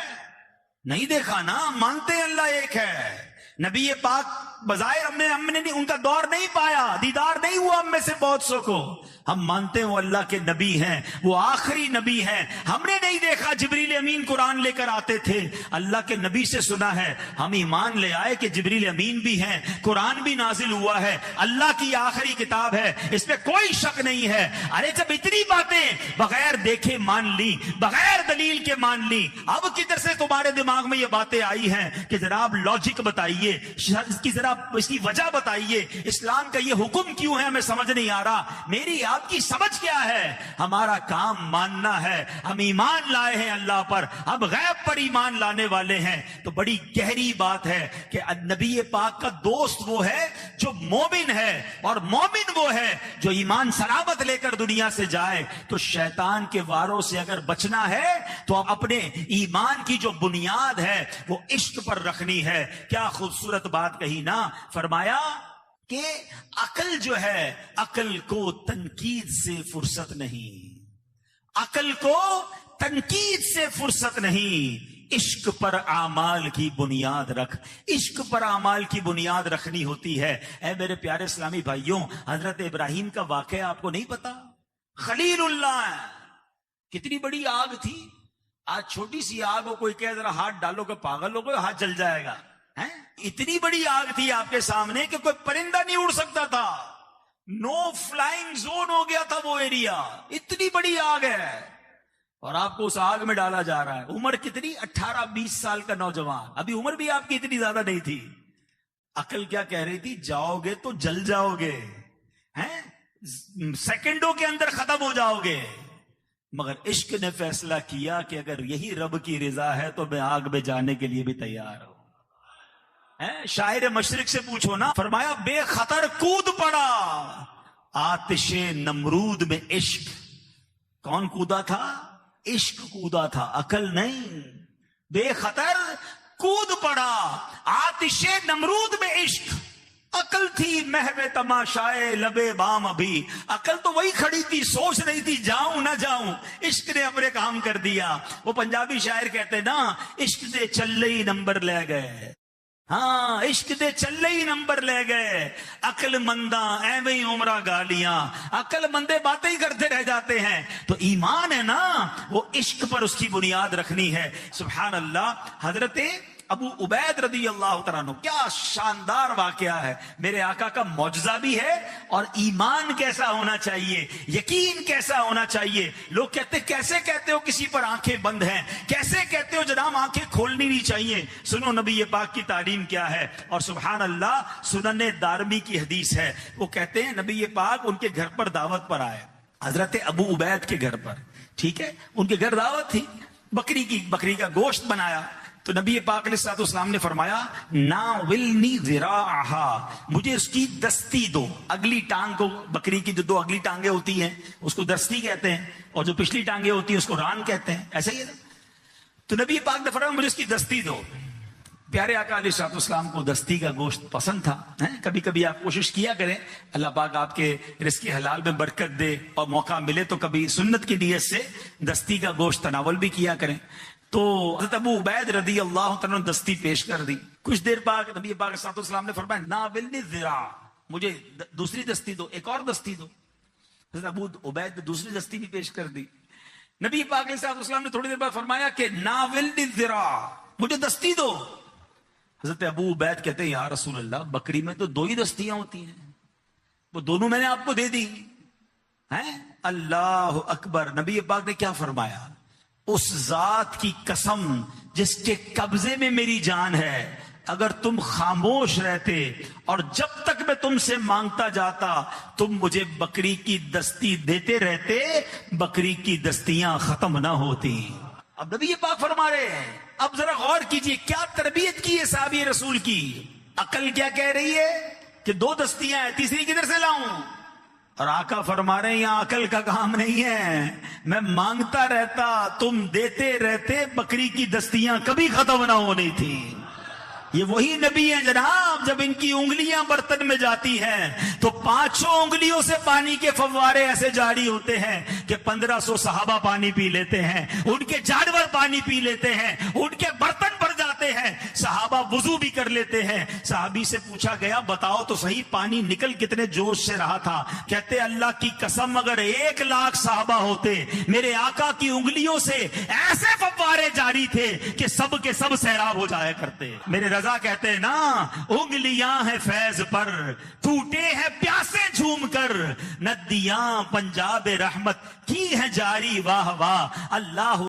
نہیں دیکھا نا، مانتے ہیں اللہ ایک ہے. نبی پاک بظاہر ہم نے ان کا دور نہیں پایا، دیدار نہیں ہوا ہم میں سے بہت سو کو. ہم مانتے ہیں وہ اللہ کے نبی ہیں، وہ آخری نبی ہیں. ہم نے نہیں دیکھا جبریل امین قرآن لے کر آتے تھے، اللہ کے نبی سے سنا ہے. ہم ایمان لے آئے کہ جبریل امین بھی ہیں، قرآن بھی نازل ہوا ہے، اللہ کی آخری کتاب ہے، اس میں کوئی شک نہیں ہے. ارے جب اتنی باتیں بغیر دیکھے مان لی، بغیر دلیل کے مان لی، اب کدھر سے تمہارے دماغ میں یہ باتیں آئی ہیں کہ جناب لاجک بتائیے، اس کی وجہ بتائیے، اسلام کا یہ حکم کیوں ہے ہمیں سمجھ نہیں آ رہا. میری آپ کی سمجھ کیا ہے؟ ہمارا کام ماننا ہے. ہم ایمان لائے ہیں اللہ پر، ہم غیب پر ایمان لانے والے ہیں. تو بڑی گہری بات ہے کہ نبی پاک کا دوست وہ ہے جو مومن ہے، اور مومن وہ ہے جو ایمان سلامت لے کر دنیا سے جائے. تو شیطان کے واروں سے اگر بچنا ہے تو اپنے ایمان کی جو بنیاد ہے وہ عشق پر رکھنی ہے. کیا خوبصورت بات کہی نا، فرمایا کہ عقل جو ہے، عقل کو تنقید سے فرصت نہیں، عقل کو تنقید سے فرصت نہیں. عشق پر اعمال کی بنیاد رکھ، عشق پر اعمال کی بنیاد رکھنی ہوتی ہے. اے میرے پیارے اسلامی بھائیوں، حضرت ابراہیم کا واقعہ آپ کو نہیں پتا؟ خلیل اللہ، کتنی بڑی آگ تھی، آج چھوٹی سی آگ ہو، کوئی کہہ ذرا ہاتھ ڈالو کہ پاگل ہو گئے، ہاتھ جل جائے گا. اتنی بڑی آگ تھی آپ کے سامنے کہ کوئی پرندہ نہیں اڑ سکتا تھا. نو فلائنگ زون ہو گیا تھا وہ ایریا. اتنی بڑی آگ ہے اور آپ کو اس آگ میں ڈالا جا رہا ہے. عمر کتنی؟ 18-20 سال کا نوجوان. ابھی عمر بھی آپ کی اتنی زیادہ نہیں تھی. عقل کیا کہہ رہی تھی؟ جاؤ گے تو جل جاؤ گے، سیکنڈوں کے اندر ختم ہو جاؤ گے. مگر عشق نے فیصلہ کیا کہ اگر یہی رب کی رضا ہے تو میں آگ میں جانے کے لیے بھی تیار ہوں. شاعر مشرق سے پوچھو نا، فرمایا بے خطر کود پڑا آتش نمرود میں عشق. کون کودا تھا؟ عشق کودا تھا، عقل نہیں. بے خطر کود پڑا آتش نمرود میں عشق. عقل تھی محو تماشائے لبے بام ابھی. عقل تو وہی کھڑی تھی، سوچ رہی تھی جاؤں نہ جاؤں. عشق نے اپنے کام کر دیا. وہ پنجابی شاعر کہتے نا، عشق دے چلے ہی نمبر لے گئے. ہاں، عشق دے چلے ہی نمبر لے گئے. عقل منداں ایویں ہی عمرہ گالیاں. عقل مندے باتیں ہی کرتے رہ جاتے ہیں. تو ایمان ہے نا، وہ عشق پر اس کی بنیاد رکھنی ہے. سبحان اللہ. حضرت ابو عبید رضی اللہ تعالیٰ عنہ، کیا شاندار واقعہ ہے. میرے آقا کا معجزہ بھی ہے اور ایمان کیسا ہونا چاہیے، یقین کیسا ہونا چاہیے. لوگ کہتے کیسے کہتے ہو کسی پر آنکھیں بند ہیں، کیسے کہتے ہو جناب آنکھیں کھولنی نہیں چاہیے. سنو نبی پاک کی تعلیم کیا ہے. اور سبحان اللہ، سنن دارمی کی حدیث ہے. وہ کہتے ہیں نبی پاک ان کے گھر پر دعوت پر آئے، حضرت ابو عبید کے گھر پر. ٹھیک ہے، ان کے گھر دعوت تھی، بکری کا گوشت بنایا. تو نبی پاک علیہ الصلوۃ والسلام نے فرمایا ناولنی ذراعھا، مجھے اس کی دستی دو. اگلی ٹانگ کو، بکری کی جو 2 اگلی ٹانگیں ہوتی ہیں اس کو دستی کہتے ہیں، اور جو پچھلی ٹانگیں ہوتی ہیں اس کو ران کہتے ہیں. ایسا ہی ہے. تو نبی پاک نے فرمایا مجھے اس کی دستی دو. پیارے آقا علیہ الصلوۃ والسلام کو دستی کا گوشت پسند تھا. کبھی کبھی آپ کوشش کیا کریں، اللہ پاک آپ کے رزق حلال میں برکت دے اور موقع ملے تو کبھی سنت کی نیت سے دستی کا گوشت تناول بھی کیا کریں. تو حضرت ابو عبید رضی اللہ تعالیٰ نے دستی پیش کر دی. کچھ دیر بعد نبی پاک صلی اللہ علیہ وسلم نے فرمایا ناولنی ذراع، مجھے دوسری دستی دو، ایک اور دستی دو. حضرت ابو عبید نے دوسری دستی بھی پیش کر دی. نبی پاک علیہ الصلوۃ والسلام نے تھوڑی دیر بعد فرمایا کہ ناولنی ذراع، مجھے دستی دو. حضرت ابو عبید کہتے ہیں یا رسول اللہ، بکری میں تو 2 ہی دستیاں ہوتی ہیں، وہ دونوں میں نے آپ کو دے دی ہیں. اللہ اکبر. نبی پاک نے کیا فرمایا؟ اس ذات کی قسم جس کے قبضے میں میری جان ہے، اگر تم خاموش رہتے اور جب تک میں تم سے مانگتا جاتا تم مجھے بکری کی دستی دیتے رہتے، بکری کی دستیاں ختم نہ ہوتی. اب نبی پاک فرما رہے ہیں، اب ذرا غور کیجئے کیا تربیت کی ہے صحابی رسول کی. عقل کیا کہہ رہی ہے کہ 2 دستیاں ہیں، تیسری کدھر سے لاؤں؟ اور آقا فرما رہے ہیں یہاں عقل کا کام نہیں ہے، میں مانگتا رہتا تم دیتے رہتے، بکری کی دستیاں کبھی ختم نہ ہونی تھی. یہ وہی نبی ہیں جناب، جب ان کی انگلیاں برتن میں جاتی ہیں تو 5 انگلیوں سے پانی کے فوارے ایسے جاری ہوتے ہیں کہ 1500 صحابہ پانی پی لیتے ہیں، ان کے جانور پانی پی لیتے ہیں، ان کے برتن بھر جاتے ہیں، صحابہ وضو بھی کر لیتے ہیں. صحابی سے پوچھا گیا بتاؤ تو صحیح پانی نکل کتنے جوش سے رہا تھا؟ کہتے اللہ کی قسم اگر 1 لاکھ صحابہ ہوتے، میرے آقا کی انگلیوں سے ایسے فوارے جاری تھے کہ سب کے سب سیراب ہو جایا کرتے. میرے رضا کہتے ہیں نا، انگلیاں ہیں فیض پر، ٹوٹے ہیں پیاسے جھوم کر، ندیاں پنجاب رحمت کی ہیں جاری، واہ واہ اللہ.